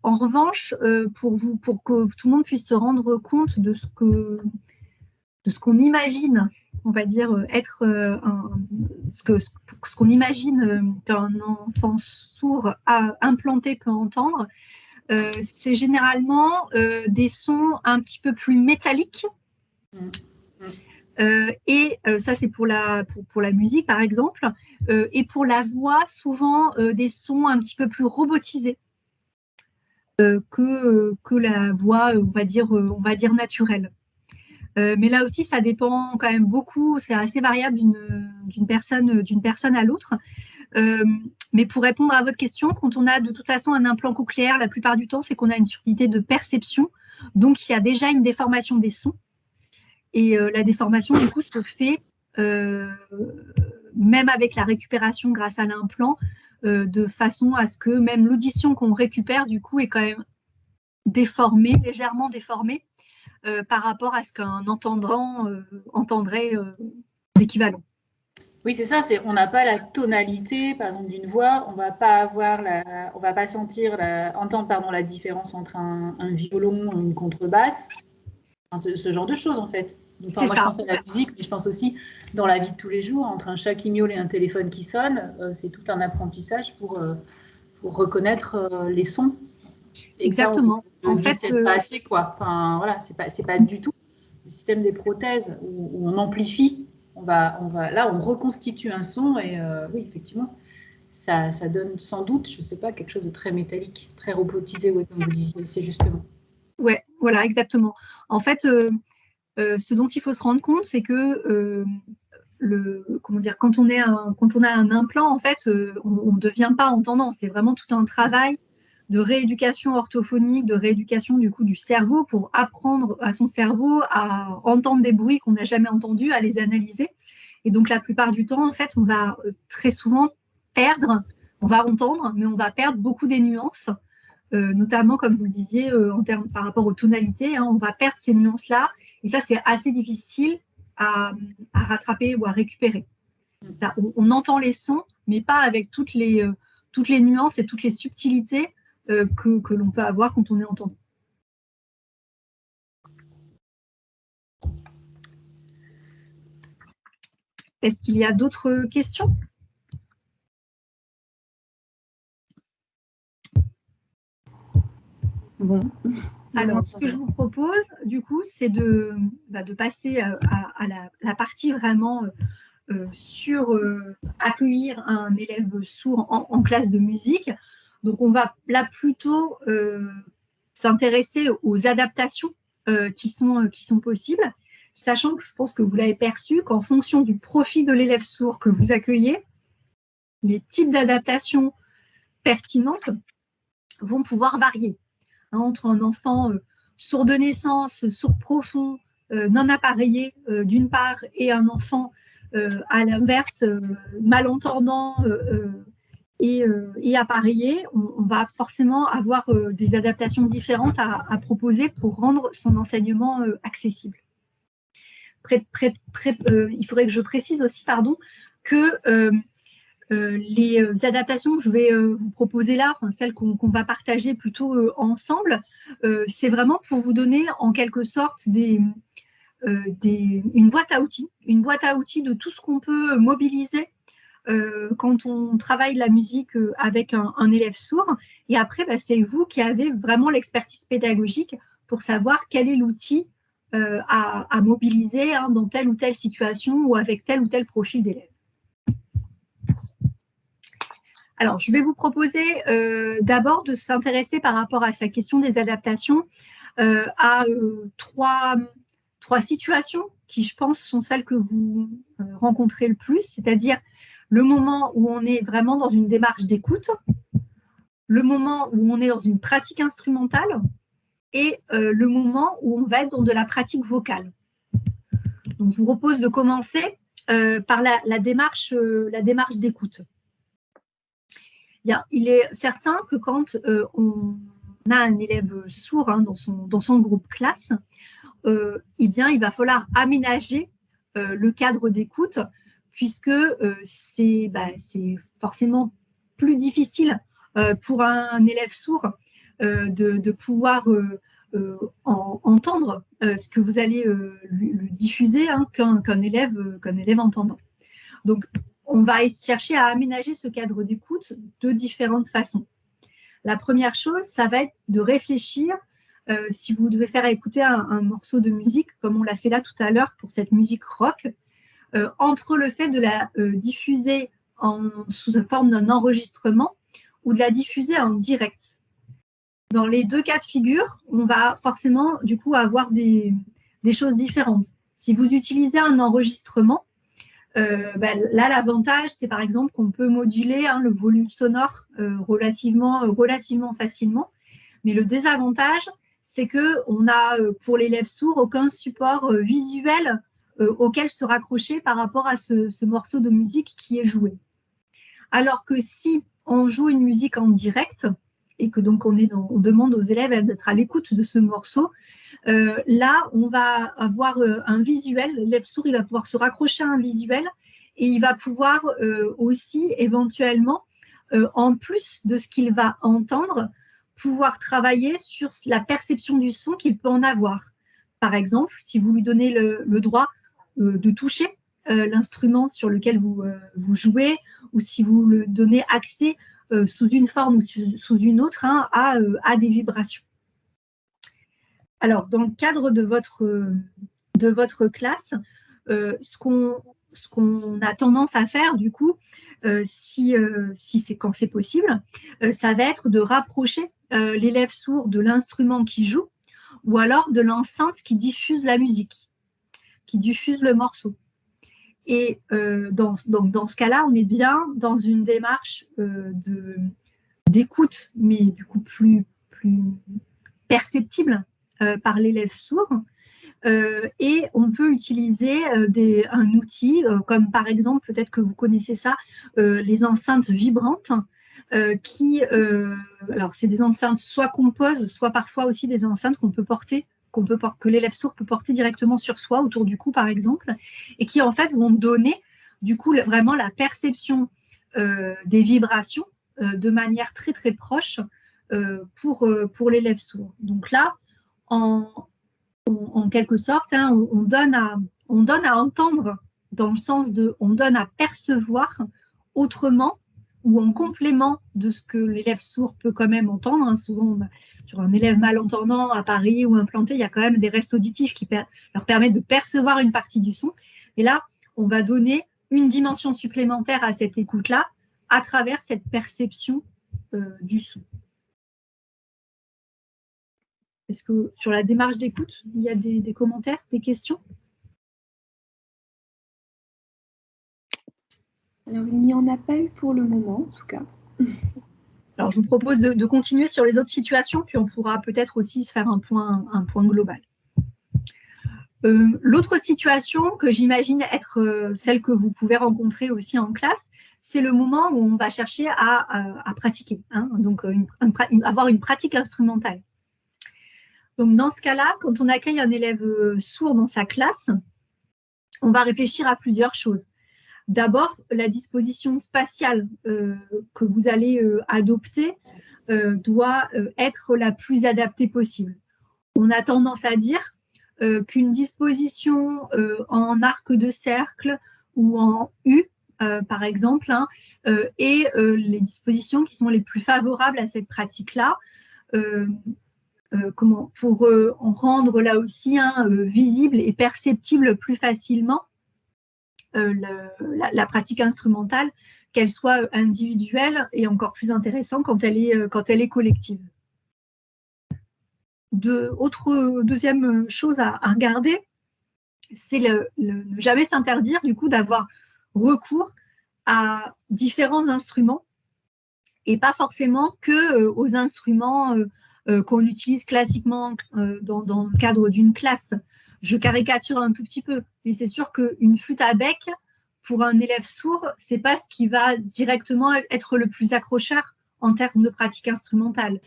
En revanche, pour que tout le monde puisse se rendre compte de ce qu'on imagine, on va dire, être ce qu'on imagine qu'un enfant sourd implanté peut entendre, c'est généralement des sons un petit peu plus métalliques. Et ça, c'est pour la musique, par exemple. Et pour la voix, souvent des sons un petit peu plus robotisés que la voix, on va dire naturelle. Mais là aussi, ça dépend quand même beaucoup, c'est assez variable d'une personne à l'autre. Mais pour répondre à votre question, quand on a de toute façon un implant cochléaire, la plupart du temps, c'est qu'on a une surdité de perception. Donc, il y a déjà une déformation des sons. Et la déformation, du coup, se fait même avec la récupération grâce à l'implant, de façon à ce que même l'audition qu'on récupère, du coup, est quand même déformée, légèrement déformée, par rapport à ce qu'un entendant entendrait d'équivalent. Oui, c'est ça. On n'a pas la tonalité, par exemple, d'une voix. On va pas entendre la différence entre un violon ou une contrebasse. Enfin, ce genre de choses, en fait. Enfin, moi, je pense à la musique, mais je pense aussi dans la vie de tous les jours, entre un chat qui miaule et un téléphone qui sonne, c'est tout un apprentissage pour reconnaître les sons. Et exactement. Ça, en fait, c'est pas assez, quoi. Enfin, voilà, c'est pas du tout le système des prothèses où on amplifie. Là, on reconstitue un son et oui, effectivement, ça donne sans doute, je sais pas, quelque chose de très métallique, très robotisé, ouais, comme vous disiez, c'est justement. Ouais, voilà, exactement. En fait, ce dont il faut se rendre compte, c'est que comment dire, quand on a un implant, en fait, on ne devient pas entendant. C'est vraiment tout un travail de rééducation orthophonique, de rééducation du coup du cerveau pour apprendre à son cerveau à entendre des bruits qu'on n'a jamais entendus, à les analyser. Et donc la plupart du temps, en fait, on va très souvent perdre, on va entendre, mais on va perdre beaucoup des nuances, notamment comme vous le disiez, par rapport aux tonalités, hein, on va perdre ces nuances-là. Et ça, c'est assez difficile à rattraper ou à récupérer. Là, on entend les sons, mais pas avec toutes les nuances et toutes les subtilités que l'on peut avoir quand on est entendant. Est-ce qu'il y a d'autres questions? Bon. Alors, ce que je vous propose, du coup, c'est de passer à la partie vraiment sur accueillir un élève sourd en classe de musique. Donc, on va là plutôt s'intéresser aux adaptations qui sont possibles, sachant que je pense que vous l'avez perçu qu'en fonction du profil de l'élève sourd que vous accueillez, les types d'adaptations pertinentes vont pouvoir varier. Hein, entre un enfant sourd de naissance, sourd profond, non appareillé d'une part, et un enfant à l'inverse, malentendant et appareillé, on va forcément avoir des adaptations différentes à proposer pour rendre son enseignement accessible. Il faudrait que je précise aussi, que les adaptations que je vais vous proposer là, enfin celles qu'on va partager plutôt ensemble, c'est vraiment pour vous donner en quelque sorte une boîte à outils de tout ce qu'on peut mobiliser quand on travaille la musique avec un élève sourd. Et après, c'est vous qui avez vraiment l'expertise pédagogique pour savoir quel est l'outil à mobiliser hein, dans telle ou telle situation ou avec tel ou tel profil d'élève. Alors, je vais vous proposer d'abord de s'intéresser par rapport à sa question des adaptations à trois situations qui, je pense, sont celles que vous rencontrez le plus, c'est-à-dire le moment où on est vraiment dans une démarche d'écoute, le moment où on est dans une pratique instrumentale et le moment où on va être dans de la pratique vocale. Donc, je vous propose de commencer par la démarche d'écoute. Il est certain que quand on a un élève sourd hein, dans son groupe classe, eh bien, il va falloir aménager le cadre d'écoute puisque c'est forcément plus difficile pour un élève sourd de pouvoir entendre ce que vous allez lui diffuser hein, qu'un élève entendant. Donc, on va chercher à aménager ce cadre d'écoute de différentes façons. La première chose, ça va être de réfléchir, si vous devez faire écouter un morceau de musique, comme on l'a fait là tout à l'heure pour cette musique rock, entre le fait de la diffuser sous forme d'un enregistrement ou de la diffuser en direct. Dans les deux cas de figure, on va forcément du coup avoir des choses différentes. Si vous utilisez un enregistrement, là, l'avantage, c'est par exemple qu'on peut moduler hein, le volume sonore relativement facilement. Mais le désavantage, c'est qu'on a, pour l'élève sourd, aucun support visuel auquel se raccrocher par rapport à ce morceau de musique qui est joué. Alors que si on joue une musique en direct, et que donc on demande aux élèves d'être à l'écoute de ce morceau, là, on va avoir un visuel, l'élève sourd, il va pouvoir se raccrocher à un visuel, et il va pouvoir aussi éventuellement, en plus de ce qu'il va entendre, pouvoir travailler sur la perception du son qu'il peut en avoir. Par exemple, si vous lui donnez le droit de toucher l'instrument sur lequel vous jouez, ou si vous le donnez accès sous une forme ou sous une autre à des vibrations. Alors, dans le cadre de votre classe, ce qu'on a tendance à faire, du coup, quand c'est possible, ça va être de rapprocher l'élève sourd de l'instrument qui joue, ou alors de l'enceinte qui diffuse la musique, qui diffuse le morceau. Et dans ce cas-là, on est bien dans une démarche d'écoute, mais du coup plus perceptible par l'élève sourd. Et on peut utiliser un outil, comme par exemple, peut-être que vous connaissez ça, les enceintes vibrantes, alors c'est des enceintes soit qu'on pose, soit parfois aussi des enceintes qu'on peut porter, que l'élève sourd peut porter directement sur soi, autour du cou par exemple, et qui en fait vont donner du coup vraiment la perception des vibrations de manière très très proche pour l'élève sourd. Donc là, en quelque sorte, on donne à entendre, dans le sens de on donne à percevoir autrement ou en complément de ce que l'élève sourd peut quand même entendre. Souvent, sur un élève malentendant à Paris ou implanté, il y a quand même des restes auditifs qui leur permettent de percevoir une partie du son. Et là, on va donner une dimension supplémentaire à cette écoute-là à travers cette perception du son. Est-ce que sur la démarche d'écoute, il y a des commentaires, des questions? Alors, il n'y en a pas eu pour le moment, en tout cas. Alors, je vous propose de continuer sur les autres situations, puis on pourra peut-être aussi faire un point global. L'autre situation que j'imagine être celle que vous pouvez rencontrer aussi en classe, c'est le moment où on va chercher à pratiquer, donc avoir une pratique instrumentale. Donc, dans ce cas-là, quand on accueille un élève sourd dans sa classe, on va réfléchir à plusieurs choses. D'abord, la disposition spatiale que vous allez adopter doit être la plus adaptée possible. On a tendance à dire qu'une disposition en arc de cercle ou en U, par exemple, est les dispositions qui sont les plus favorables à cette pratique-là. Pour en rendre là aussi visible et perceptible plus facilement la pratique instrumentale, qu'elle soit individuelle et encore plus intéressante quand elle est collective. Deuxième chose à regarder, c'est ne jamais s'interdire du coup d'avoir recours à différents instruments et pas forcément que aux instruments qu'on utilise classiquement dans le cadre d'une classe. Je caricature un tout petit peu, mais c'est sûr qu'une flûte à bec, pour un élève sourd, c'est pas ce qui va directement être le plus accrocheur en termes de pratique instrumentale.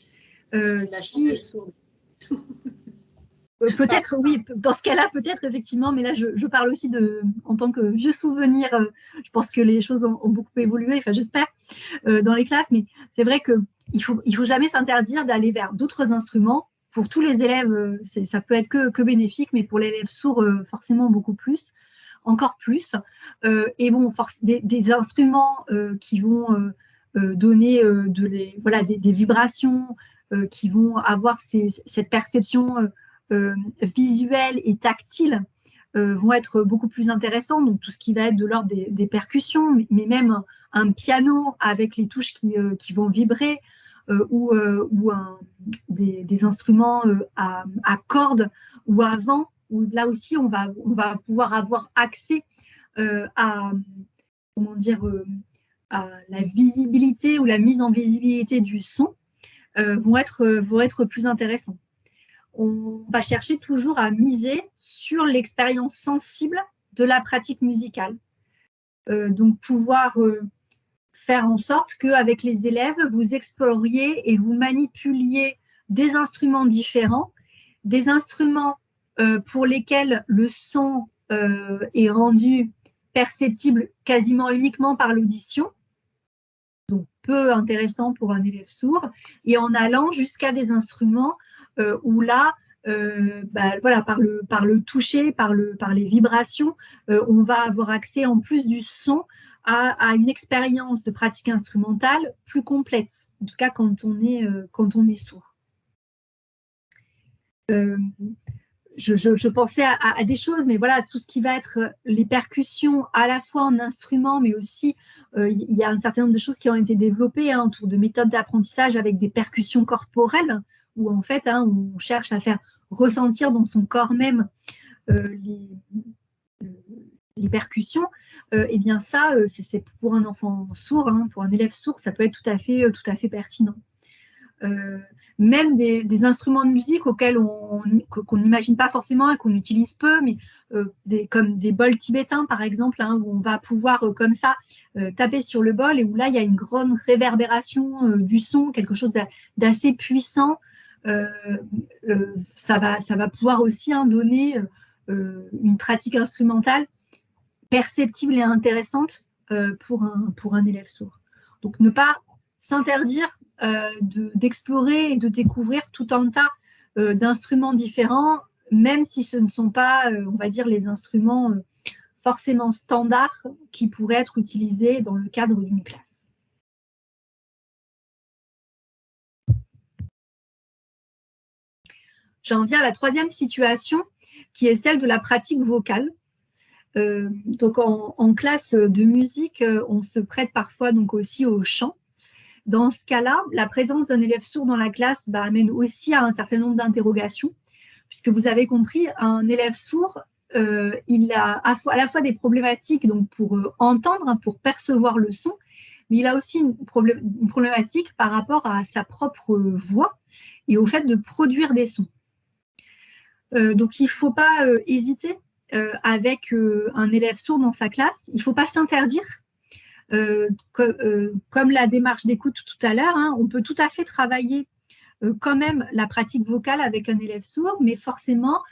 Peut-être, oui, dans ce cas-là, peut-être, effectivement, mais là, je parle aussi en tant que vieux souvenir, je pense que les choses ont beaucoup évolué, enfin, j'espère, dans les classes, mais c'est vrai qu'il faut jamais s'interdire d'aller vers d'autres instruments. Pour tous les élèves, ça peut être que bénéfique, mais pour l'élève sourd, forcément beaucoup plus, encore plus. Et bon, des instruments qui vont donner des vibrations, qui vont avoir cette perception visuelle et tactile, vont être beaucoup plus intéressants. Donc, tout ce qui va être de l'ordre des percussions, mais même un piano avec les touches qui vont vibrer, ou des instruments à cordes ou à vent, où là aussi, on va pouvoir avoir accès à la visibilité ou la mise en visibilité du son, vont être plus intéressants. on va chercher toujours à miser sur l'expérience sensible de la pratique musicale. Donc, pouvoir faire en sorte qu'avec les élèves, vous exploriez et vous manipuliez des instruments différents, des instruments pour lesquels le son est rendu perceptible quasiment uniquement par l'audition, donc peu intéressant pour un élève sourd, et en allant jusqu'à des instruments où là, voilà, par le toucher, par les vibrations, on va avoir accès en plus du son à une expérience de pratique instrumentale plus complète, en tout cas quand on est sourd. Je pensais à des choses, mais voilà, tout ce qui va être les percussions, à la fois en instrument, mais aussi, il y a un certain nombre de choses qui ont été développées autour de méthodes d'apprentissage avec des percussions corporelles, où en fait, on cherche à faire ressentir dans son corps même les percussions. Et bien ça, c'est pour un enfant sourd, pour un élève sourd, ça peut être tout à fait pertinent. Même des instruments de musique auxquels qu'on n'imagine pas forcément et qu'on utilise peu, mais comme des bols tibétains par exemple, où on va pouvoir comme ça taper sur le bol et où là il y a une grande réverbération du son, quelque chose d'assez puissant. Ça va pouvoir aussi donner une pratique instrumentale perceptible et intéressante pour un élève sourd. Donc ne pas s'interdire d'explorer et de découvrir tout un tas d'instruments différents, même si ce ne sont pas, on va dire, les instruments forcément standards qui pourraient être utilisés dans le cadre d'une classe. J'en viens à la troisième situation, qui est celle de la pratique vocale. Donc en classe de musique, on se prête parfois donc aussi au chant. Dans ce cas-là, la présence d'un élève sourd dans la classe amène aussi à un certain nombre d'interrogations, puisque vous avez compris, un élève sourd, il a à la fois des problématiques donc, pour entendre, pour percevoir le son, mais il a aussi une problématique par rapport à sa propre voix et au fait de produire des sons. Donc il ne faut pas hésiter avec un élève sourd dans sa classe, il ne faut pas s'interdire. Comme la démarche d'écoute tout à l'heure, on peut tout à fait travailler quand même la pratique vocale avec un élève sourd, mais forcément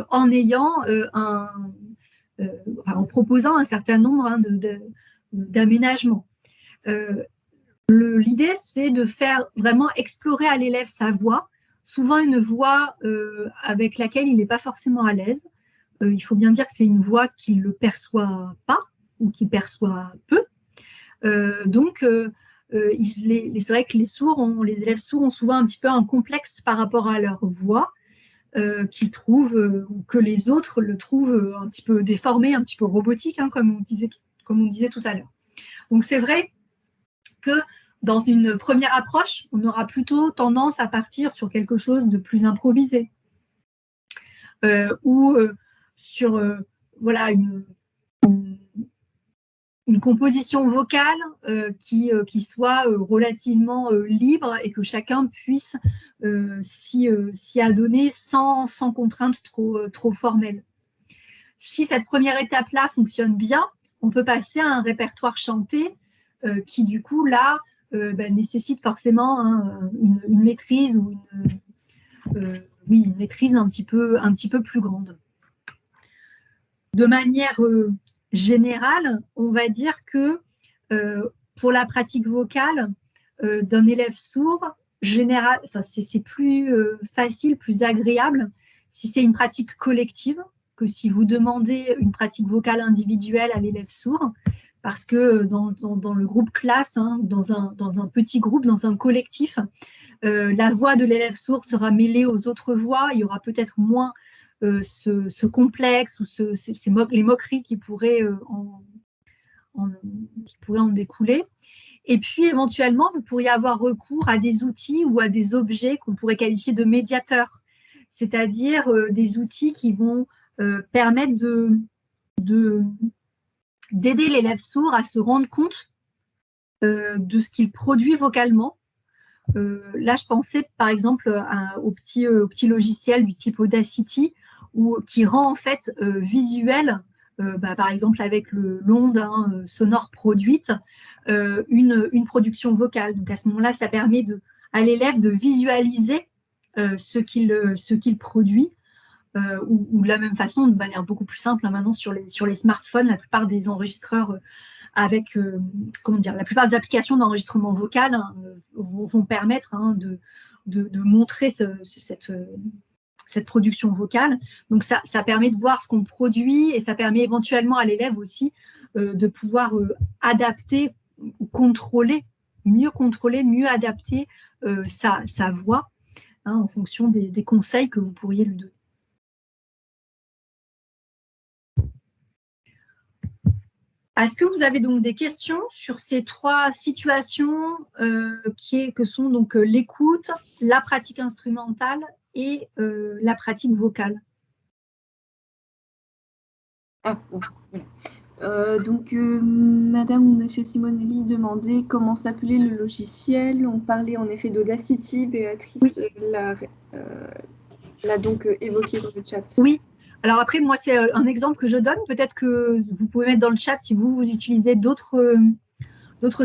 en ayant en proposant un certain nombre d'aménagements. L'idée, c'est de faire vraiment explorer à l'élève sa voix, souvent une voix avec laquelle il n'est pas forcément à l'aise. Il faut bien dire que c'est une voix qu'il ne perçoit pas ou qu'il perçoit peu. Donc, c'est vrai que les élèves sourds ont souvent un petit peu un complexe par rapport à leur voix, qu'ils trouvent, ou que les autres le trouvent un petit peu déformé, un petit peu robotique, comme on disait tout à l'heure. Donc, c'est vrai que dans une première approche, on aura plutôt tendance à partir sur quelque chose de plus improvisé, ou sur voilà, une composition vocale qui soit relativement libre et que chacun puisse s'y adonner sans contrainte trop formelle. Si cette première étape-là fonctionne bien, on peut passer à un répertoire chanté qui, du coup, là, nécessite forcément une maîtrise ou une maîtrise un petit peu plus grande. De manière générale, on va dire que pour la pratique vocale d'un élève sourd, c'est plus facile, plus agréable si c'est une pratique collective que si vous demandez une pratique vocale individuelle à l'élève sourd, parce que dans le groupe classe, dans un petit groupe, dans un collectif, la voix de l'élève sourd sera mêlée aux autres voix, il y aura peut-être moins ce complexe ou les moqueries qui pourraient en découler. Et puis, éventuellement, vous pourriez avoir recours à des outils ou à des objets qu'on pourrait qualifier de médiateurs, c'est-à-dire des outils qui vont permettre d'aider l'élève sourd à se rendre compte de ce qu'il produit vocalement, Là, je pensais par exemple au petit logiciel du type Audacity qui rend en fait visuel, par exemple avec l'onde sonore produite, une production vocale. Donc à ce moment-là, ça permet à l'élève de visualiser ce qu'il produit. Ou de la même façon, de manière beaucoup plus simple, maintenant sur les smartphones, la plupart des enregistreurs avec, comment dire, la plupart des applications d'enregistrement vocal vont permettre de montrer cette production vocale. Donc ça permet de voir ce qu'on produit et ça permet éventuellement à l'élève aussi de pouvoir adapter, mieux contrôler, mieux adapter sa voix en fonction des conseils que vous pourriez lui donner. Est-ce que vous avez donc des questions sur ces 3 situations que sont donc l'écoute, la pratique instrumentale et la pratique vocale? Ah, bon, voilà. Donc, Madame ou Monsieur Simonelli demandait comment s'appelait le logiciel. On parlait en effet d'Audacity. Béatrice l'a donc évoqué dans le chat. Oui. Alors après, moi, c'est un exemple que je donne. Peut-être que vous pouvez mettre dans le chat si vous utilisez d'autres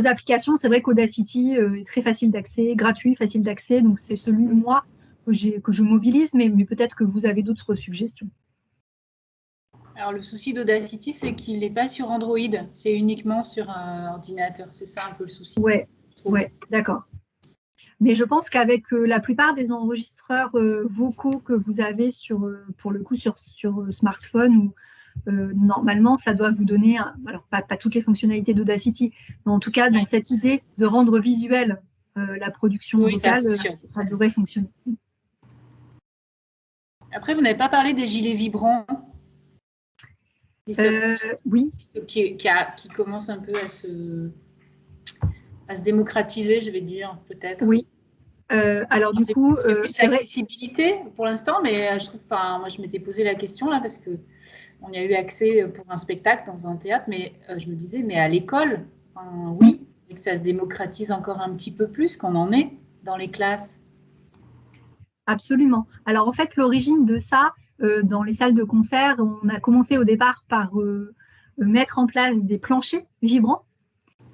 applications. C'est vrai qu'Audacity est très facile d'accès, gratuit, facile d'accès. Donc, c'est celui, moi, que je mobilise, mais peut-être que vous avez d'autres suggestions. Alors, le souci d'Audacity, c'est qu'il n'est pas sur Android. C'est uniquement sur un ordinateur. C'est ça un peu le souci. Ouais, d'accord. Mais je pense qu'avec la plupart des enregistreurs vocaux que vous avez pour le coup sur smartphone, normalement, ça doit vous donner, alors pas toutes les fonctionnalités d'Audacity, mais en tout cas, dans cette idée de rendre visuelle la production vocale, ça devrait fonctionner. Après, vous n'avez pas parlé des gilets vibrants. Oui. Qui commencent un peu à se démocratiser, je vais dire, peut-être. Oui. Alors du coup, c'est plus l'accessibilité pour l'instant, mais je trouve, moi je m'étais posé la question là parce que on y a eu accès pour un spectacle dans un théâtre, mais je me disais, mais à l'école, oui, et que ça se démocratise encore un petit peu plus, qu'on en est dans les classes. Absolument. Alors en fait, l'origine de ça, dans les salles de concert, on a commencé au départ par mettre en place des planchers vibrants.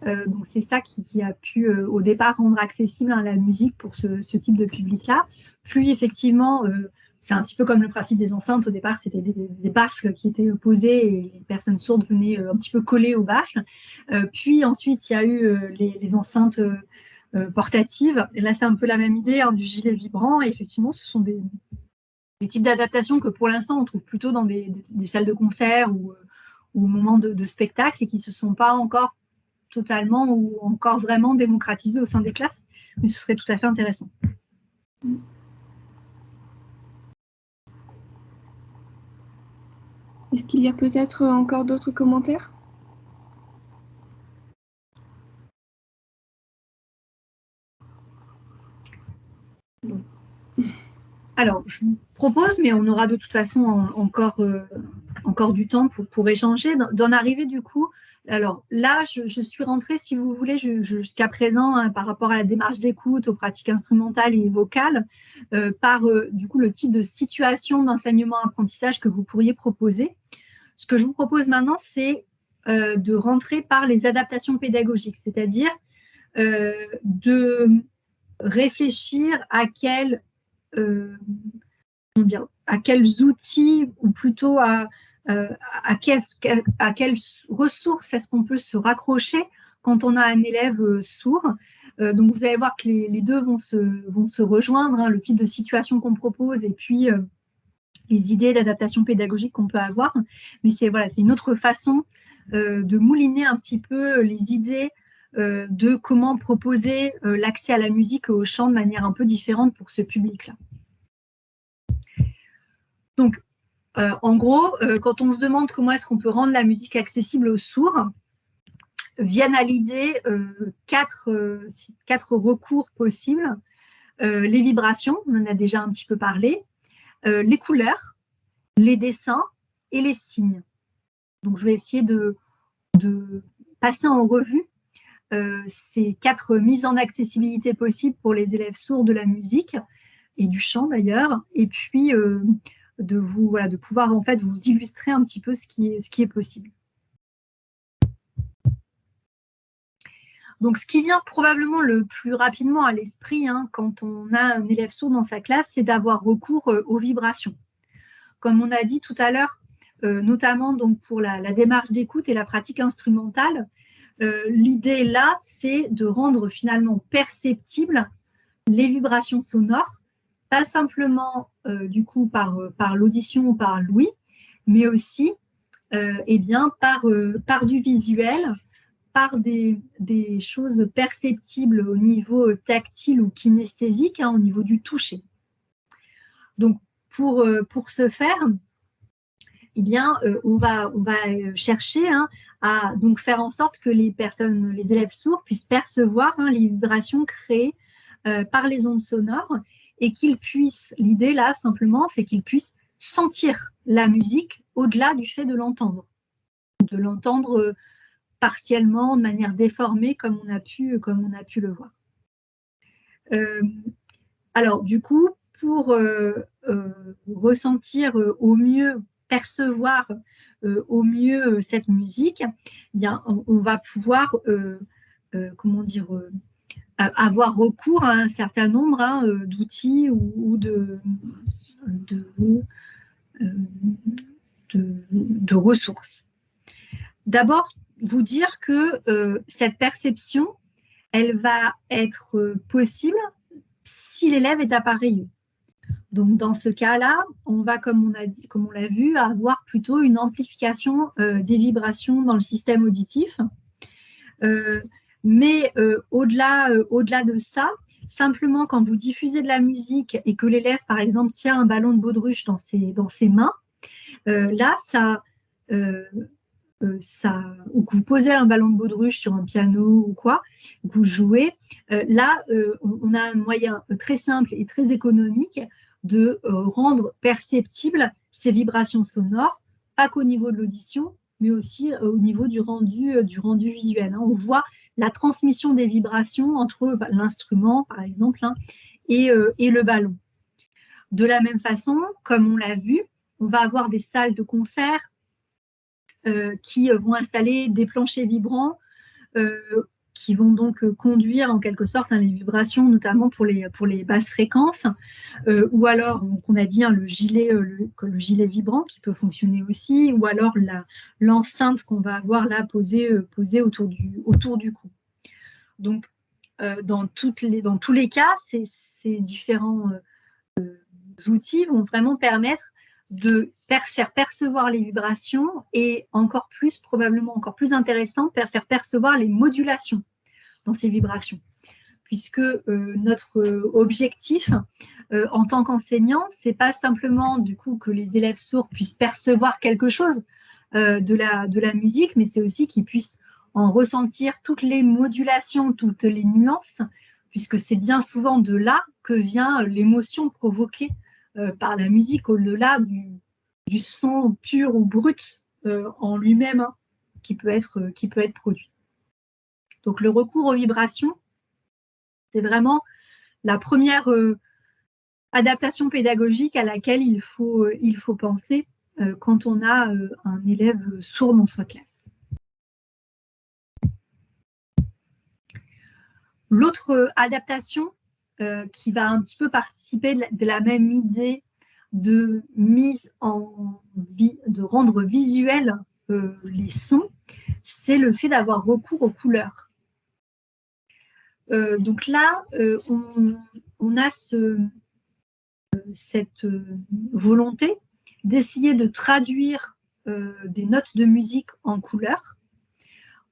Donc c'est ça qui a pu au départ rendre accessible la musique pour ce type de public-là. Puis effectivement, c'est un petit peu comme le principe des enceintes. Au départ, c'était des baffles qui étaient posées et les personnes sourdes venaient un petit peu coller aux baffles. Puis ensuite, il y a eu les enceintes portatives. Et là, c'est un peu la même idée du gilet vibrant. Et effectivement, ce sont des types d'adaptations que pour l'instant, on trouve plutôt dans des salles de concert ou au moment de spectacle et qui ne se sont pas encore totalement ou encore vraiment démocratisé au sein des classes, mais ce serait tout à fait intéressant. Est-ce qu'il y a peut-être encore d'autres commentaires? Bon. Alors, je vous propose, mais on aura de toute façon encore du temps pour échanger, d'en arriver du coup. Alors là, je suis rentrée, si vous voulez, jusqu'à présent, par rapport à la démarche d'écoute, aux pratiques instrumentales et vocales, par du coup le type de situation d'enseignement-apprentissage que vous pourriez proposer. Ce que je vous propose maintenant, c'est de rentrer par les adaptations pédagogiques, c'est-à-dire de réfléchir à quels outils, ou plutôt à quelles ressources est-ce qu'on peut se raccrocher quand on a un élève sourd. Donc vous allez voir que les deux vont se rejoindre, le type de situation qu'on propose et puis les idées d'adaptation pédagogique qu'on peut avoir. Mais c'est une autre façon de mouliner un petit peu les idées de comment proposer l'accès à la musique et au chant de manière un peu différente pour ce public-là. Donc, en gros, quand on se demande comment est-ce qu'on peut rendre la musique accessible aux sourds, viennent à l'idée 4 recours possibles. Les vibrations, on en a déjà un petit peu parlé, les couleurs, les dessins et les signes. Donc, je vais essayer de passer en revue ces 4 mises en accessibilité possibles pour les élèves sourds de la musique et du chant d'ailleurs, et puis de pouvoir en fait vous illustrer un petit peu ce qui est possible. Donc, ce qui vient probablement le plus rapidement à l'esprit quand on a un élève sourd dans sa classe, c'est d'avoir recours aux vibrations. Comme on a dit tout à l'heure, notamment donc pour la démarche d'écoute et la pratique instrumentale, l'idée là, c'est de rendre finalement perceptibles les vibrations sonores, pas simplement du coup par l'audition ou par l'ouïe, mais aussi par du visuel, par des choses perceptibles au niveau tactile ou kinesthésique, au niveau du toucher. Donc, pour ce faire, eh bien, on va chercher à donc faire en sorte que les élèves sourds puissent percevoir les vibrations créées par les ondes sonores et qu'ils puissent, l'idée là simplement, c'est qu'ils puissent sentir la musique au-delà du fait de l'entendre partiellement, de manière déformée, comme on a pu le voir. Alors, du coup, pour ressentir au mieux, percevoir au mieux cette musique, eh bien, on va pouvoir, avoir recours à un certain nombre d'outils ou de ressources. D'abord, vous dire que cette perception, elle va être possible si l'élève est appareillé. Donc, dans ce cas-là, on va, comme on l'a vu, avoir plutôt une amplification des vibrations dans le système auditif. Mais au-delà de ça, simplement quand vous diffusez de la musique et que l'élève, par exemple, tient un ballon de baudruche dans ses mains, là, ou que vous posez un ballon de baudruche sur un piano ou quoi, vous jouez, là, on a un moyen très simple et très économique de rendre perceptibles ces vibrations sonores, pas qu'au niveau de l'audition, mais aussi au niveau du rendu visuel. On voit la transmission des vibrations entre l'instrument, par exemple, et le ballon. De la même façon, comme on l'a vu, on va avoir des salles de concert qui vont installer des planchers vibrants qui vont donc conduire en quelque sorte les vibrations, notamment pour les basses fréquences, ou alors, donc on a dit le gilet vibrant qui peut fonctionner aussi, ou alors l'enceinte qu'on va avoir là posée autour du cou. Donc, dans tous les cas, ces différents outils vont vraiment permettre de faire percevoir les vibrations et probablement encore plus intéressant, faire percevoir les modulations dans ces vibrations. Puisque notre objectif en tant qu'enseignant, c'est pas simplement du coup que les élèves sourds puissent percevoir quelque chose de la musique, mais c'est aussi qu'ils puissent en ressentir toutes les modulations, toutes les nuances, puisque c'est bien souvent de là que vient l'émotion provoquée par la musique, au-delà du son pur ou brut en lui-même qui peut être produit. Donc le recours aux vibrations, c'est vraiment la première adaptation pédagogique à laquelle il faut penser quand on a un élève sourd dans sa classe. L'autre adaptation qui va un petit peu participer de la même idée de rendre visuels les sons, c'est le fait d'avoir recours aux couleurs. Donc là, on a cette volonté d'essayer de traduire des notes de musique en couleurs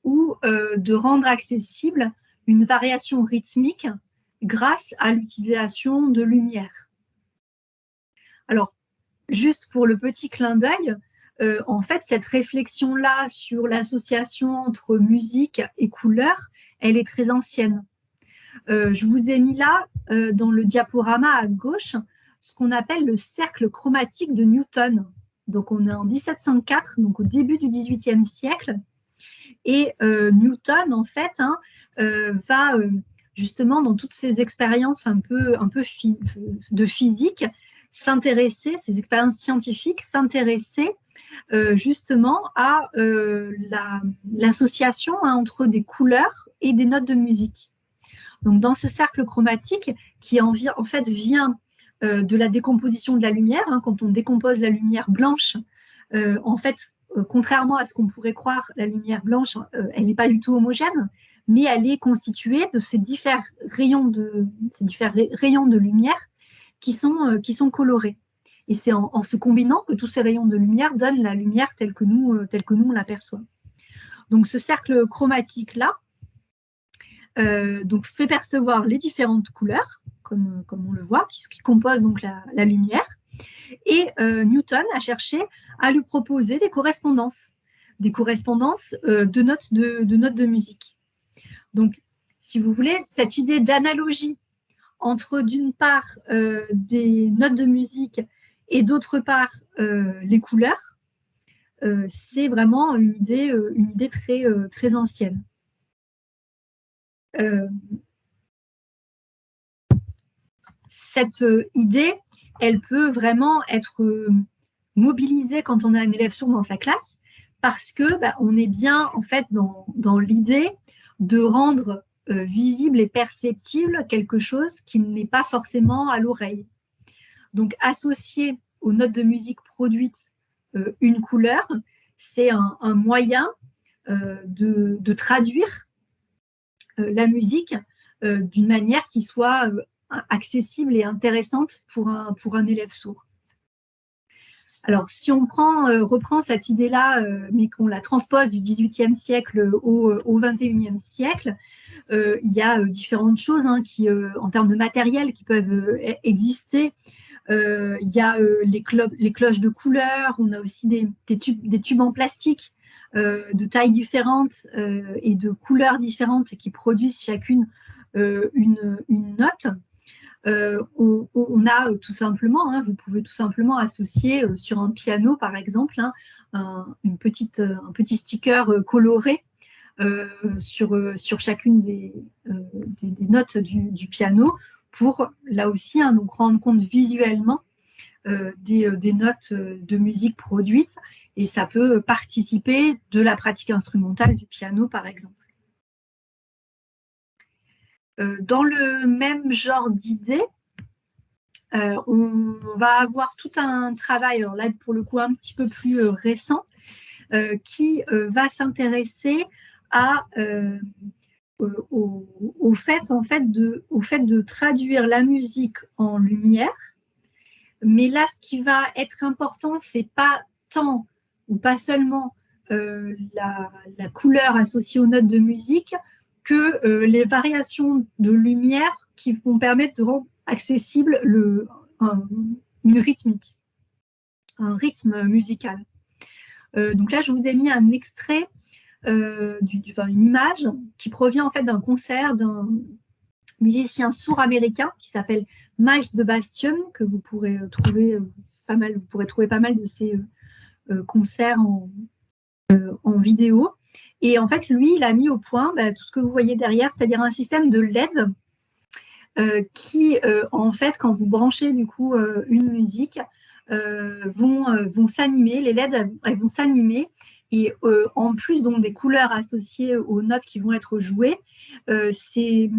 ou de rendre accessible une variation rythmique grâce à l'utilisation de lumière. Alors, juste pour le petit clin d'œil, en fait, cette réflexion-là sur l'association entre musique et couleur, elle est très ancienne. Je vous ai mis là, dans le diaporama à gauche, ce qu'on appelle le cercle chromatique de Newton. Donc, on est en 1704, donc au début du XVIIIe siècle. Et Newton, en fait, va justement dans toutes ces expériences un peu de physique, s'intéresser, ces expériences scientifiques, s'intéresser justement à l'association entre des couleurs et des notes de musique. Donc dans ce cercle chromatique qui en fait vient de la décomposition de la lumière, quand on décompose la lumière blanche, en fait, contrairement à ce qu'on pourrait croire, la lumière blanche, elle n'est pas du tout homogène, mais elle est constituée de ces différents rayons de lumière qui sont colorés. Et c'est en se combinant que tous ces rayons de lumière donnent la lumière telle que nous on l'aperçoit. Donc ce cercle chromatique-là donc fait percevoir les différentes couleurs, comme on le voit, qui composent donc la lumière. Et Newton a cherché à lui proposer des correspondances de notes de musique. Donc, si vous voulez, cette idée d'analogie entre d'une part des notes de musique et d'autre part les couleurs, c'est vraiment une idée très ancienne. Cette idée, elle peut vraiment être mobilisée quand on a un élève sourd dans sa classe, parce que on est bien en fait dans l'idée de rendre visible et perceptible quelque chose qui n'est pas forcément à l'oreille. Donc associer aux notes de musique produites une couleur, c'est un moyen de traduire la musique d'une manière qui soit accessible et intéressante pour un élève sourd. Alors, si on reprend cette idée-là, mais qu'on la transpose du XVIIIe siècle au XXIe siècle, il y a différentes choses qui, en termes de matériel, qui peuvent exister. Il y a les cloches de couleur, on a aussi des tubes en plastique de tailles différentes et de couleurs différentes qui produisent chacune une note. On a tout simplement, vous pouvez tout simplement associer sur un piano, par exemple, un petit sticker coloré sur chacune des notes du piano pour, là aussi, donc rendre compte visuellement des notes de musique produites, et ça peut participer de la pratique instrumentale du piano, par exemple. Dans le même genre d'idée, on va avoir tout un travail, alors là pour le coup un petit peu plus récent, qui va s'intéresser au fait de traduire la musique en lumière. Mais là, ce qui va être important, c'est pas tant ou pas seulement la couleur associée aux notes de musique que les variations de lumière qui vont permettre de rendre accessible une rythmique, un rythme musical. Donc là, je vous ai mis un extrait, une image qui provient en fait d'un concert d'un musicien sourd américain qui s'appelle Miles de Bastion, que vous pourrez trouver pas mal. Vous pourrez trouver pas mal de ses concerts en vidéo. Et en fait, lui, il a mis au point tout ce que vous voyez derrière, c'est-à-dire un système de LED qui, en fait, quand vous branchez du coup une musique, vont s'animer. Les LED, elles vont s'animer. Et en plus donc des couleurs associées aux notes qui vont être jouées, ces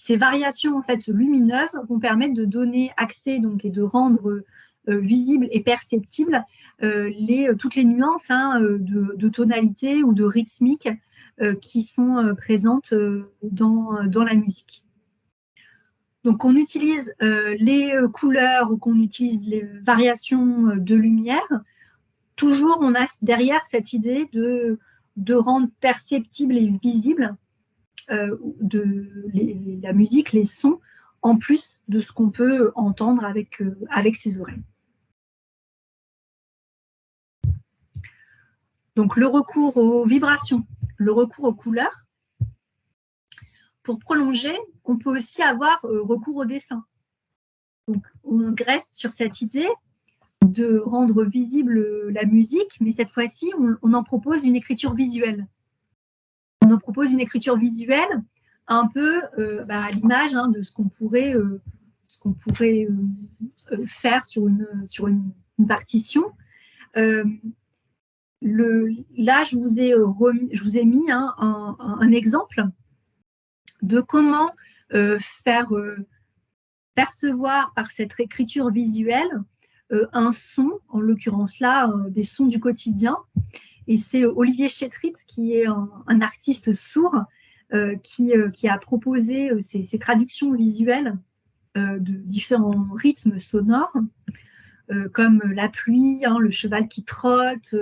variations en fait lumineuses vont permettre de donner accès donc et de rendre visible et perceptible toutes les nuances de tonalité ou de rythmique qui sont présentes dans la musique. Donc qu'on utilise les couleurs ou qu'on utilise les variations de lumière, toujours, on a derrière cette idée de rendre perceptible et visible la musique, les sons, en plus de ce qu'on peut entendre avec ses oreilles. Donc, le recours aux vibrations, le recours aux couleurs. Pour prolonger, on peut aussi avoir recours au dessin. Donc, on reste sur cette idée de rendre visible la musique, mais cette fois-ci, on en propose une écriture visuelle. On en propose une écriture visuelle un peu à l'image de ce qu'on pourrait, faire sur une partition. Là, je vous ai mis un exemple de comment faire percevoir par cette écriture visuelle un son, en l'occurrence là, des sons du quotidien. Et c'est Olivier Chétrit, qui est un artiste sourd, qui a proposé ces traductions visuelles de différents rythmes sonores, comme la pluie, le cheval qui trotte,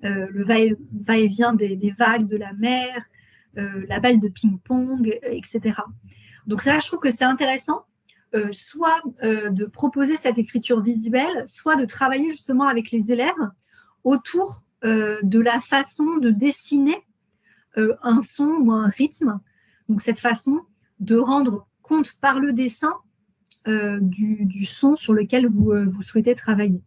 le va-et-vient des vagues de la mer, la balle de ping-pong, etc. Donc ça, je trouve que c'est intéressant, soit de proposer cette écriture visuelle, soit de travailler justement avec les élèves autour de la façon de dessiner un son ou un rythme. Donc cette façon de rendre compte par le dessin du son sur lequel vous souhaitez travailler.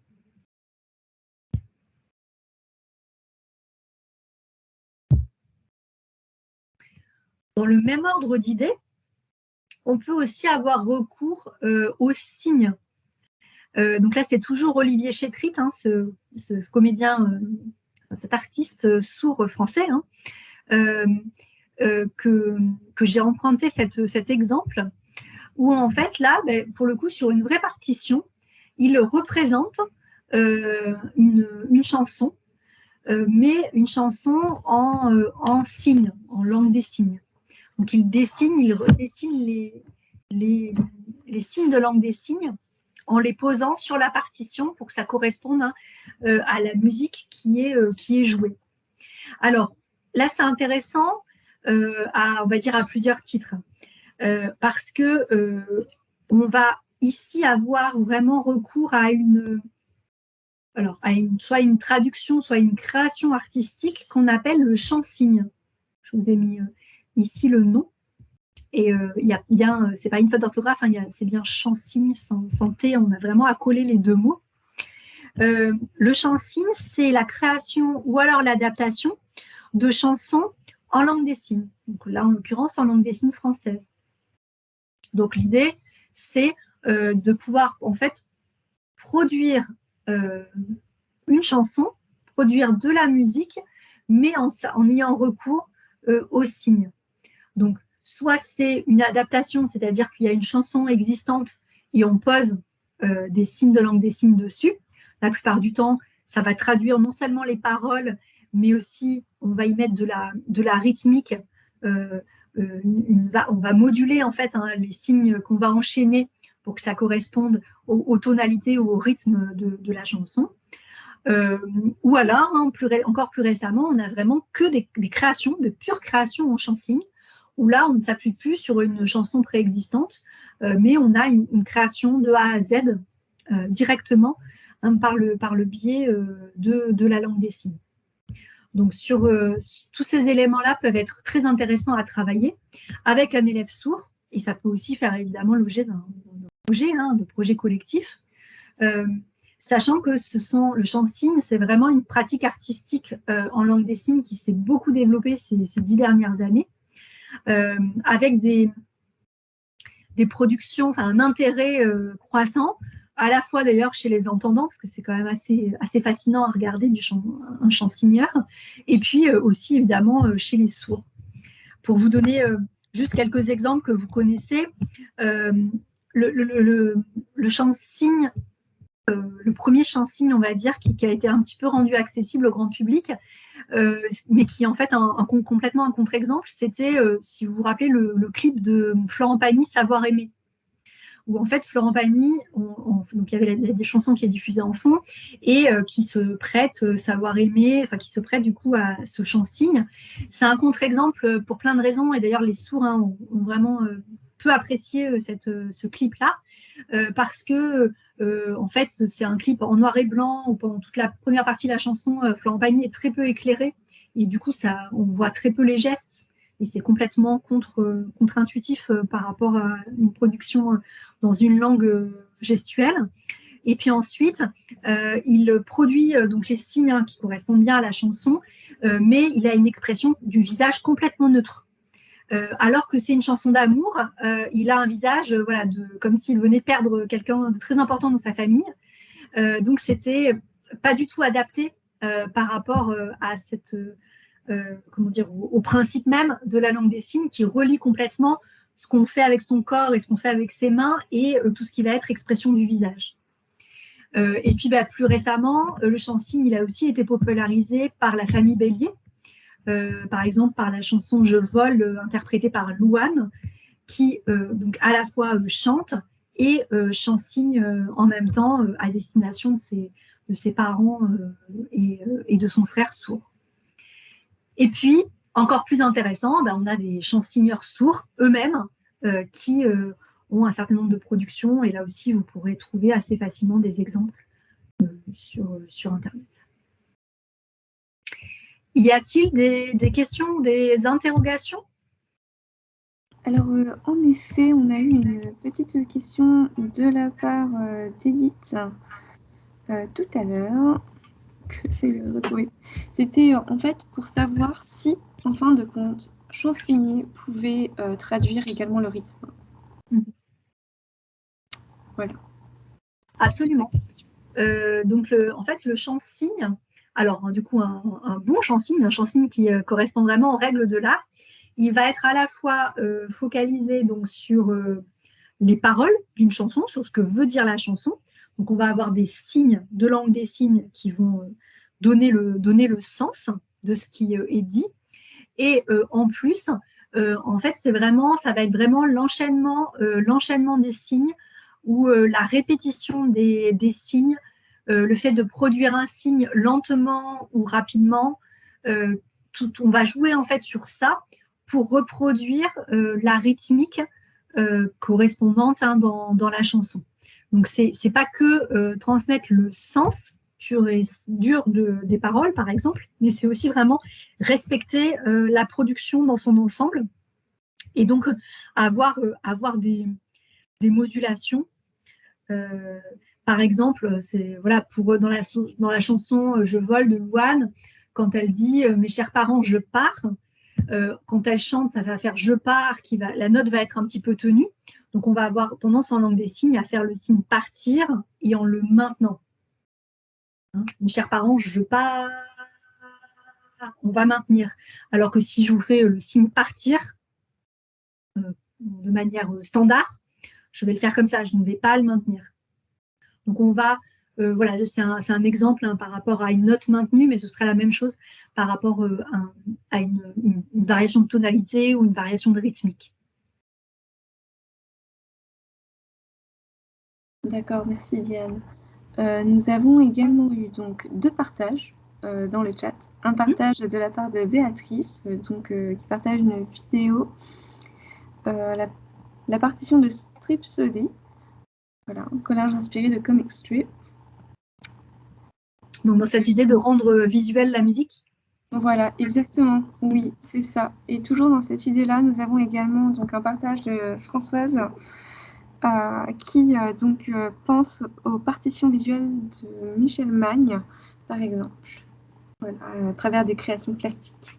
Dans le même ordre d'idées, on peut aussi avoir recours aux signes. Donc là, c'est toujours Olivier Chétrit, ce comédien, cet artiste sourd français, que j'ai emprunté cet exemple, où en fait, là, pour le coup, sur une vraie partition, il représente une chanson, mais une chanson en signes, en langue des signes. Donc il redessine les signes de langue des signes en les posant sur la partition pour que ça corresponde à la musique qui est jouée. Alors là, c'est intéressant, on va dire à plusieurs titres, parce que on va ici avoir vraiment recours à soit une traduction, soit une création artistique qu'on appelle le chant-signe. Je vous ai mis ici le nom. Et il y a bien, c'est pas une faute d'orthographe, c'est bien chant-signe sans T, on a vraiment accolé les deux mots. Le chant-signe, c'est la création ou alors l'adaptation de chansons en langue des signes. Donc là, en l'occurrence, en langue des signes française. Donc l'idée, c'est de pouvoir en fait produire une chanson, produire de la musique, mais en ayant recours aux signes. Donc, soit c'est une adaptation, c'est-à-dire qu'il y a une chanson existante et on pose des signes de langue des signes dessus. La plupart du temps, ça va traduire non seulement les paroles, mais aussi on va y mettre de la rythmique. On va moduler en fait les signes qu'on va enchaîner pour que ça corresponde aux tonalités ou au rythme de la chanson. Ou alors, encore plus récemment, on n'a vraiment que des créations, de pures créations en chant-signe, où là, on ne s'appuie plus sur une chanson préexistante, mais on a une création de A à Z directement par le biais de la langue des signes. Donc, tous ces éléments-là peuvent être très intéressants à travailler avec un élève sourd, et ça peut aussi faire évidemment l'objet d'un projet, de projet collectif. Sachant que le chant-signe, c'est vraiment une pratique artistique en langue des signes qui s'est beaucoup développée ces 10 dernières années, avec des productions, un intérêt croissant, à la fois d'ailleurs chez les entendants, parce que c'est quand même assez fascinant à regarder un chansigneur, et puis aussi évidemment chez les sourds. Pour vous donner juste quelques exemples que vous connaissez, le chant-signe, le premier chant-signe, on va dire, qui a été un petit peu rendu accessible au grand public, mais qui est en fait complètement un contre-exemple, c'était, si vous vous rappelez, le clip de Florent Pagny, Savoir aimer, où en fait Florent Pagny, donc il y avait des chansons qui est diffusées en fond et qui se prêtent, Savoir aimer, qui se prêtent du coup à ce chant-signe. C'est un contre-exemple pour plein de raisons, et d'ailleurs les sourds ont vraiment peu apprécié ce clip-là, parce que en fait c'est un clip en noir et blanc où pendant toute la première partie de la chanson, Florent Pagny est très peu éclairé, et du coup on voit très peu les gestes, et c'est complètement contre-intuitif par rapport à une production dans une langue gestuelle. Et puis ensuite, il produit donc les signes qui correspondent bien à la chanson, mais il a une expression du visage complètement neutre. alors que c'est une chanson d'amour, il a un visage voilà, comme s'il venait de perdre quelqu'un de très important dans sa famille. Donc, c'était pas du tout adapté par rapport à cette, comment dire, au principe même de la langue des signes qui relie complètement ce qu'on fait avec son corps et ce qu'on fait avec ses mains et tout ce qui va être expression du visage. Et puis, plus récemment, le chant signe, il a aussi été popularisé par la famille Bélier, par exemple par la chanson Je vole, interprétée par Louane, qui donc à la fois chante et chant signe en même temps à destination de ses parents et de son frère sourd. Et puis, encore plus intéressant, on a des chansigneurs sourds eux-mêmes qui ont un certain nombre de productions, et là aussi, vous pourrez trouver assez facilement des exemples sur Internet. Y a-t-il des questions, des interrogations? Alors, en effet, on a eu une petite question de la part d'Edith tout à l'heure. C'était en fait pour savoir si, en fin de compte, Chansigny pouvait traduire également le rythme. Voilà. Absolument. Donc, en fait, le chant signe, alors du coup, un bon chant signe qui correspond vraiment aux règles de l'art, il va être à la fois focalisé donc, sur les paroles d'une chanson, sur ce que veut dire la chanson. Donc, on va avoir des signes de langue des signes qui vont donner le sens de ce qui est dit. Et en plus, en fait, ça va être vraiment l'enchaînement des signes ou la répétition des signes, le fait de produire un signe lentement ou rapidement. On va jouer en fait sur ça pour reproduire la rythmique correspondante dans la chanson. Donc, c'est pas que transmettre le sens pur et dur des paroles, par exemple, mais c'est aussi vraiment respecter la production dans son ensemble et donc avoir des modulations. Par exemple, dans la chanson Je vole de Louane, quand elle dit mes chers parents, je pars, quand elle chante, ça va faire je pars, la note va être un petit peu tenue. Donc, on va avoir tendance en langue des signes à faire le signe partir et en le maintenant. Mes chers parents, je pars, on va maintenir. Alors que si je vous fais le signe partir de manière standard, je vais le faire comme ça, je ne vais pas le maintenir. Donc on va, c'est un exemple par rapport à une note maintenue, mais ce serait la même chose par rapport à une variation de tonalité ou une variation de rythmique. D'accord, merci Diane. Nous avons également eu donc 2 partages dans le chat. Un partage de la part de Béatrice, qui partage une vidéo, la partition de Stripsody, voilà, un collage inspiré de comic strip. Donc dans cette idée de rendre visuelle la musique. Voilà, exactement, oui, c'est ça. Et toujours dans cette idée-là, nous avons également donc un partage de Françoise qui pense aux partitions visuelles de Michel Magne, par exemple, voilà, à travers des créations plastiques.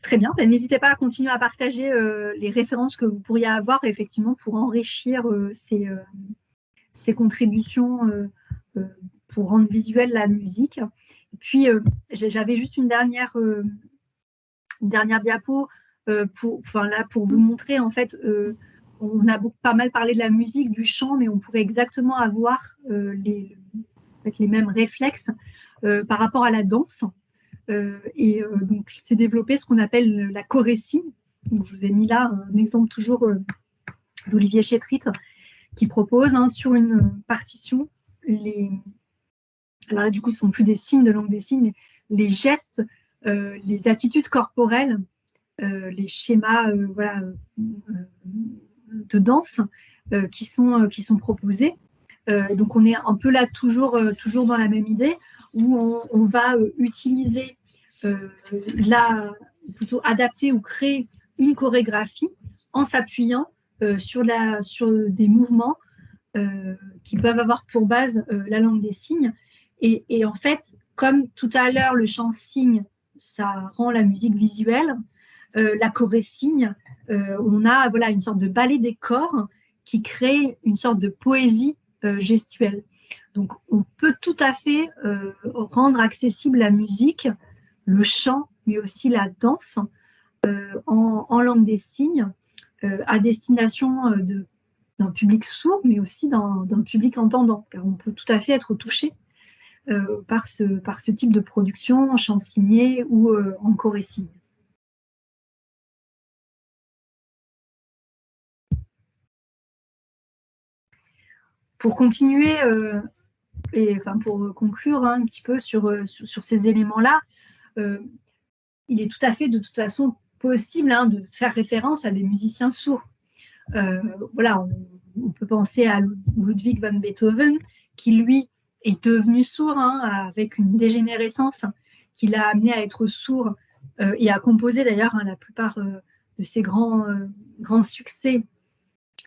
Très bien, n'hésitez pas à continuer à partager les références que vous pourriez avoir effectivement pour enrichir ces contributions pour rendre visuelle la musique. Et puis, j'avais juste une dernière diapo pour vous montrer, en fait, on a pas mal parlé de la musique, du chant, mais on pourrait exactement avoir les mêmes réflexes par rapport à la danse. Donc, c'est développé ce qu'on appelle la chorécie. Donc, je vous ai mis là un exemple toujours d'Olivier Chétrit qui propose sur une partition alors là, du coup, ce ne sont plus des signes de langue des signes, mais les gestes, les attitudes corporelles, les schémas de danse qui sont proposés. Donc, on est un peu là toujours dans la même idée où on va utiliser plutôt adapter ou créer une chorégraphie en s'appuyant sur des mouvements qui peuvent avoir pour base la langue des signes. Et en fait, comme tout à l'heure, le chant signe ça rend la musique visuelle. La choré-signe, on a voilà, une sorte de ballet des corps qui crée une sorte de poésie gestuelle. Donc, on peut tout à fait rendre accessible la musique, le chant, mais aussi la danse en langue des signes à destination d'un public sourd, mais aussi d'un public entendant, car on peut tout à fait être touché par ce type de production en chant signé ou en choré-signe. Pour continuer, pour conclure un petit peu sur ces éléments-là, il est tout à fait de toute façon possible de faire référence à des musiciens sourds. Voilà, on peut penser à Ludwig van Beethoven, qui lui est devenu sourd avec une dégénérescence qui l'a amené à être sourd et à composer d'ailleurs la plupart de ses grands succès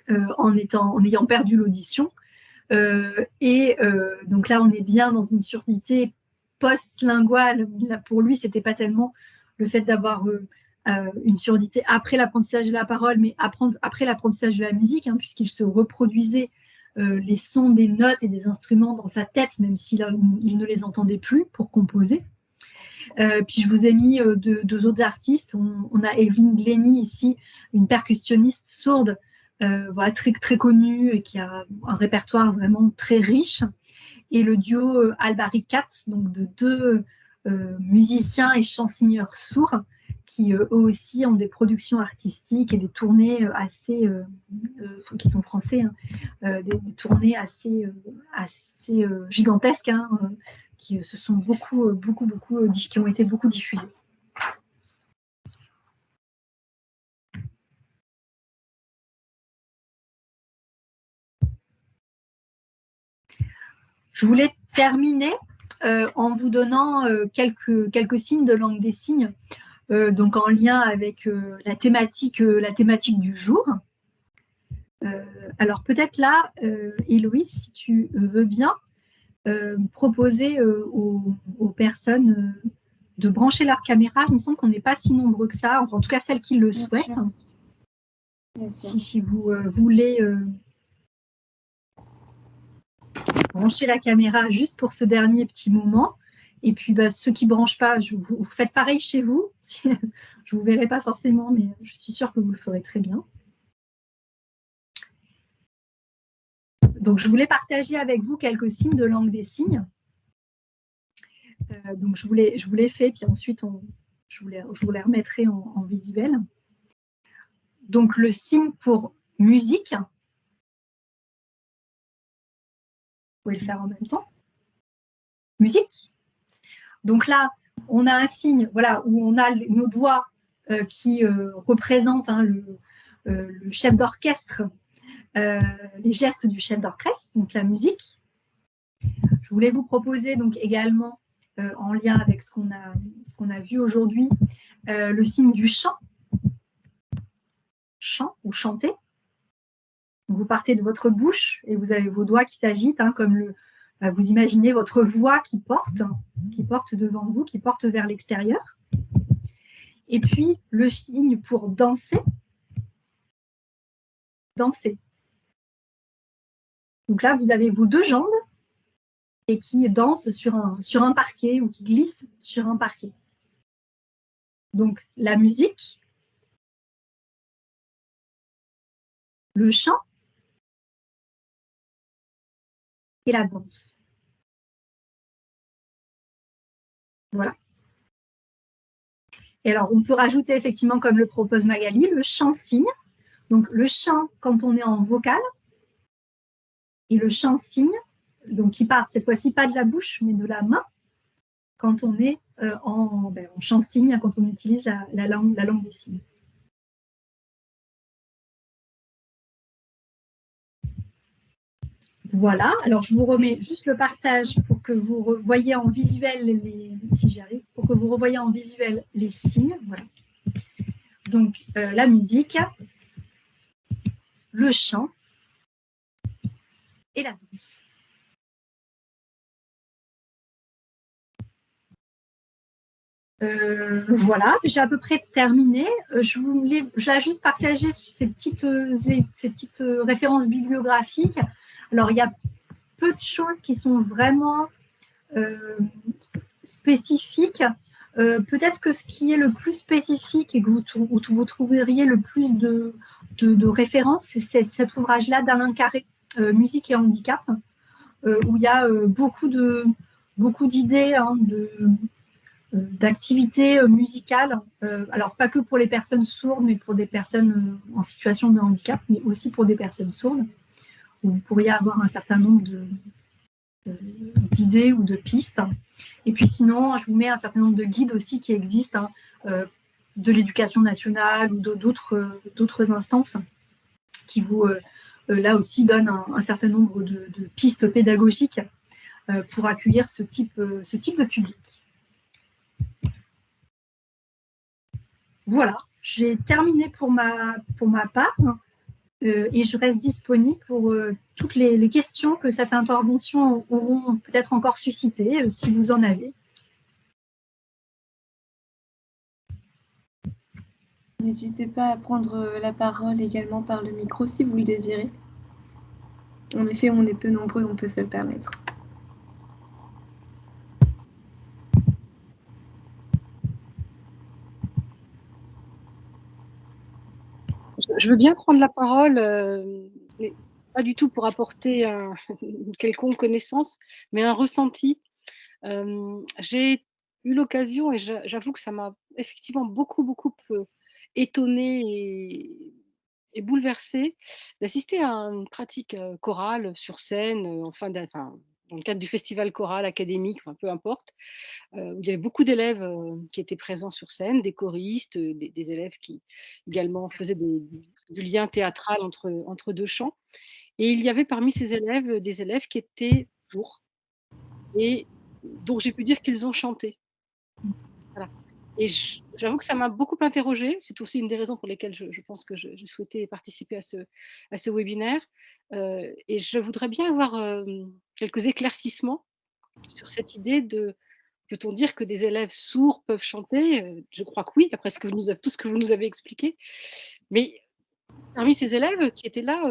en ayant perdu l'audition. Donc là, on est bien dans une surdité post-linguale. Là, pour lui, c'était pas tellement le fait d'avoir une surdité après l'apprentissage de la parole, mais après l'apprentissage de la musique, puisqu'il se reproduisait les sons des notes et des instruments dans sa tête, même s'il ne les entendait plus pour composer. Puis je vous ai mis deux autres artistes. On a Evelyn Glennie ici, une percussionniste sourde, voilà, très, très connue et qui a un répertoire vraiment très riche. Et le duo Albaricat, donc de deux musiciens et chansonneurs sourds qui eux aussi ont des productions artistiques et des tournées qui sont français, des tournées assez gigantesques qui se sont qui ont été beaucoup diffusées. Je voulais terminer en vous donnant quelques signes de langue des signes, donc en lien avec la thématique du jour. Alors peut-être là, Héloïse, si tu veux bien, proposer aux personnes de brancher leur caméra. Il me semble qu'on n'est pas si nombreux que ça, enfin, en tout cas celles qui le souhaitent. Si vous voulez brancher la caméra juste pour ce dernier petit moment. Et puis ceux qui ne branchent pas, vous faites pareil chez vous. Je ne vous verrai pas forcément, mais je suis sûre que vous le ferez très bien. Donc, je voulais partager avec vous quelques signes de langue des signes. Donc, je vous l'ai fait, puis ensuite, je vous les remettrai en visuel. Donc, le signe pour musique, vous pouvez le faire en même temps. Musique. Donc là, on a un signe voilà, où on a nos doigts qui représentent le chef d'orchestre, les gestes du chef d'orchestre, donc la musique. Je voulais vous proposer donc également, en lien avec ce qu'on a vu aujourd'hui, le signe du chant. Chant ou chanter. Vous partez de votre bouche et vous avez vos doigts qui s'agitent, comme vous imaginez votre voix qui porte devant vous, qui porte vers l'extérieur. Et puis, le signe pour danser. Danser. Donc là, vous avez vos deux jambes et qui dansent sur un parquet ou qui glissent sur un parquet. Donc, la musique, le chant et la danse. Voilà. Et alors, on peut rajouter effectivement, comme le propose Magali, le chant-signe. Donc, le chant quand on est en vocal et le chant-signe, donc qui part cette fois-ci pas de la bouche, mais de la main, quand on est en chant-signe, quand on utilise la langue des signes. Voilà, alors je vous remets juste le partage pour que vous revoyiez en visuel si j'y arrive, pour que vous revoyiez en visuel les signes. Voilà. Donc la musique, le chant et la danse. Voilà, j'ai à peu près terminé. J'ai juste partagé ces petites références bibliographiques. Alors, il y a peu de choses qui sont vraiment spécifiques. Peut-être que ce qui est le plus spécifique et que vous trouveriez le plus de références, c'est cet ouvrage-là d'Alain Carré, Musique et handicap, où il y a beaucoup d'idées, hein, d'activités musicales, alors pas que pour les personnes sourdes, mais pour des personnes en situation de handicap, mais aussi pour des personnes sourdes, où vous pourriez avoir un certain nombre d'idées ou de pistes. Et puis sinon, je vous mets un certain nombre de guides aussi qui existent, hein, de l'éducation nationale ou d'autres instances qui vous, là aussi, donnent un certain nombre de pistes pédagogiques pour accueillir ce type de public. Voilà, j'ai terminé pour ma part et je reste disponible pour toutes les questions que cette intervention auront peut-être encore suscitées, si vous en avez. N'hésitez pas à prendre la parole également par le micro si vous le désirez. En effet, on est peu nombreux, on peut se le permettre. Je veux bien prendre la parole, mais pas du tout pour apporter une quelconque connaissance, mais un ressenti. J'ai eu l'occasion, et j'avoue que ça m'a effectivement beaucoup étonnée et bouleversée, d'assister à une pratique chorale sur scène, dans le cadre du festival choral académique, enfin, peu importe, où il y avait beaucoup d'élèves qui étaient présents sur scène, des choristes, des élèves qui également faisaient du lien théâtral entre deux chants. Et il y avait parmi ces élèves des élèves qui étaient sourds et dont j'ai pu dire qu'ils ont chanté. Voilà. Et j'avoue que ça m'a beaucoup interrogée. C'est aussi une des raisons pour lesquelles je pense que je souhaitais participer à ce webinaire. Et je voudrais bien avoir quelques éclaircissements sur cette idée de: peut-on dire que des élèves sourds peuvent chanter? Je crois que oui, d'après tout ce que vous nous avez expliqué. Mais parmi ces élèves qui étaient là,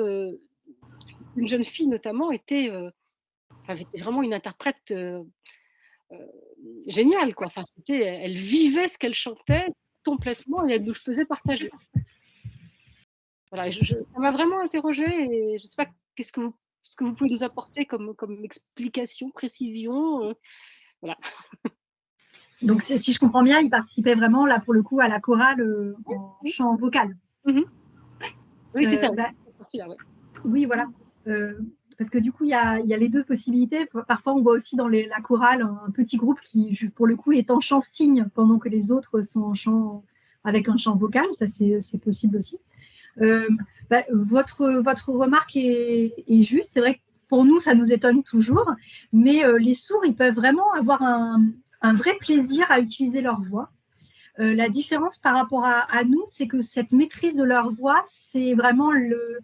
une jeune fille notamment avait vraiment une interprète géniale, quoi. Enfin, elle vivait ce qu'elle chantait complètement et elle nous le faisait partager. Voilà, et ça m'a vraiment interrogée et je ne sais pas ce que vous pouvez nous apporter comme explication, précision, voilà. Donc, si je comprends bien, il participait vraiment, là, pour le coup, à la chorale en chant vocal. Mmh. Oui, c'est ça. Ouais. Oui, voilà. Parce que du coup, il y a les deux possibilités. Parfois, on voit aussi dans la chorale un petit groupe qui, pour le coup, est en chant signe pendant que les autres sont en chant avec un chant vocal. Ça, c'est possible aussi. Votre remarque est juste. C'est vrai que pour nous, ça nous étonne toujours. Mais les sourds, ils peuvent vraiment avoir un vrai plaisir à utiliser leur voix. La différence par rapport à nous, c'est que cette maîtrise de leur voix, c'est vraiment le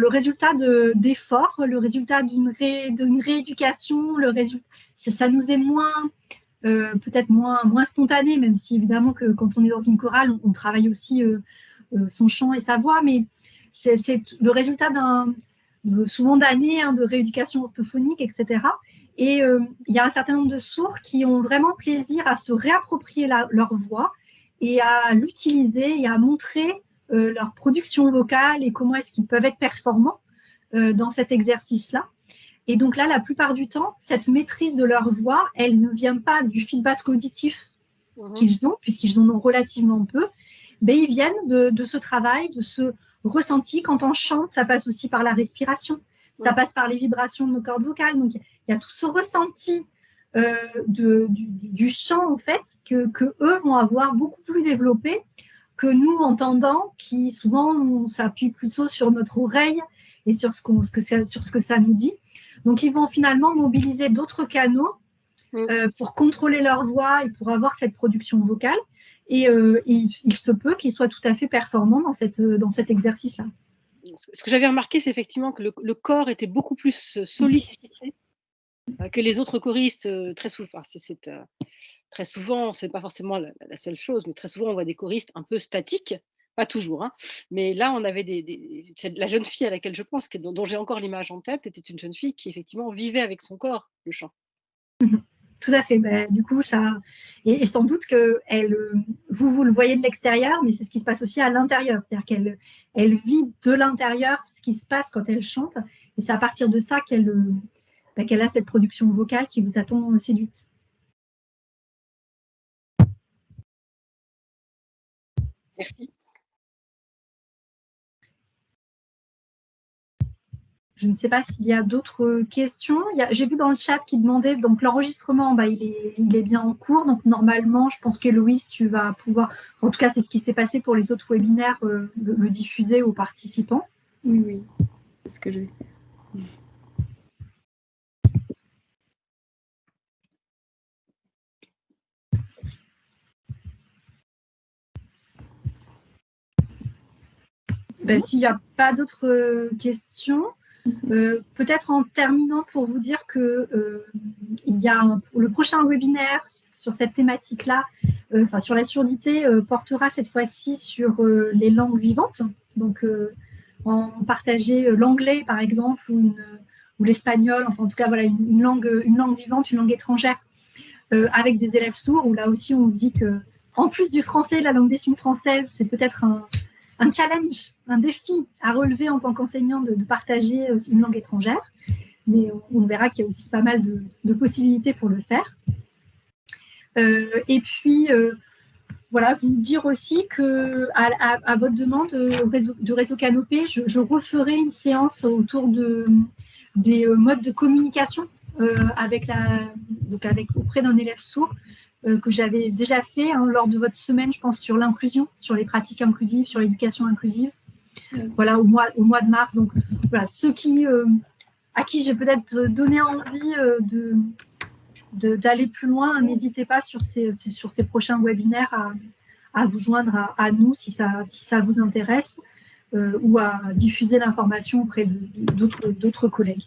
résultat d'efforts, le résultat d'une rééducation, ça nous est peut-être moins spontané, même si évidemment que quand on est dans une chorale, on travaille aussi son chant et sa voix, mais c'est le résultat souvent d'années de rééducation orthophonique, etc. Et il y a un certain nombre de sourds qui ont vraiment plaisir à se réapproprier leur voix et à l'utiliser et à montrer leur production vocale et comment est-ce qu'ils peuvent être performants dans cet exercice-là. Et donc là, la plupart du temps, cette maîtrise de leur voix, elle ne vient pas du feedback auditif qu'ils ont, puisqu'ils en ont relativement peu, mais ils viennent de ce travail, de ce ressenti. Quand on chante, ça passe aussi par la respiration, ça passe par les vibrations de nos cordes vocales. Donc, il y a tout ce ressenti du chant, en fait, que eux vont avoir beaucoup plus développé que nous, entendants, qui souvent, on s'appuie plutôt sur notre oreille et sur ce que ça nous dit. Donc, ils vont finalement mobiliser d'autres canaux pour contrôler leur voix et pour avoir cette production vocale. Et il se peut qu'ils soient tout à fait performants dans cet exercice-là. Ce que j'avais remarqué, c'est effectivement que le corps était beaucoup plus sollicité que les autres choristes, très souvent. très souvent, ce n'est pas forcément la seule chose, mais très souvent, on voit des choristes un peu statiques, pas toujours, hein, mais là, on avait la jeune fille à laquelle je pense, dont j'ai encore l'image en tête, était une jeune fille qui effectivement vivait avec son corps le chant. Tout à fait. Du coup, ça et sans doute que vous le voyez de l'extérieur, mais c'est ce qui se passe aussi à l'intérieur. C'est-à-dire qu'elle vit de l'intérieur ce qui se passe quand elle chante, et c'est à partir de ça qu'elle a cette production vocale qui vous a tant séduite. Merci. Je ne sais pas s'il y a d'autres questions. J'ai vu dans le chat qui demandait, donc l'enregistrement, il est bien en cours. Donc normalement, je pense qu'Héloïse, tu vas pouvoir, en tout cas c'est ce qui s'est passé pour les autres webinaires, le diffuser aux participants. Oui, c'est ce que je vais faire. S'il n'y a pas d'autres questions, peut-être en terminant pour vous dire que il y a le prochain webinaire sur cette thématique-là, sur la surdité, portera cette fois-ci sur les langues vivantes. Donc, en partager l'anglais, par exemple, ou l'espagnol, enfin en tout cas, voilà, une langue vivante, une langue étrangère, avec des élèves sourds, où là aussi on se dit que, en plus du français, la langue des signes française, c'est peut-être un challenge, un défi à relever en tant qu'enseignant de partager une langue étrangère. Mais on verra qu'il y a aussi pas mal de possibilités pour le faire. Et puis, voilà, vous dire aussi que à votre demande du réseau Canopé, je referai une séance autour des modes de communication auprès d'un élève sourd que j'avais déjà fait lors de votre semaine, je pense, sur l'inclusion, sur les pratiques inclusives, sur l'éducation inclusive. Voilà, au mois de mars. Donc, voilà, ceux à qui j'ai peut-être donné envie d'aller plus loin, n'hésitez pas sur ces prochains webinaires à vous joindre à nous si ça vous intéresse, ou à diffuser l'information auprès d'autres collègues.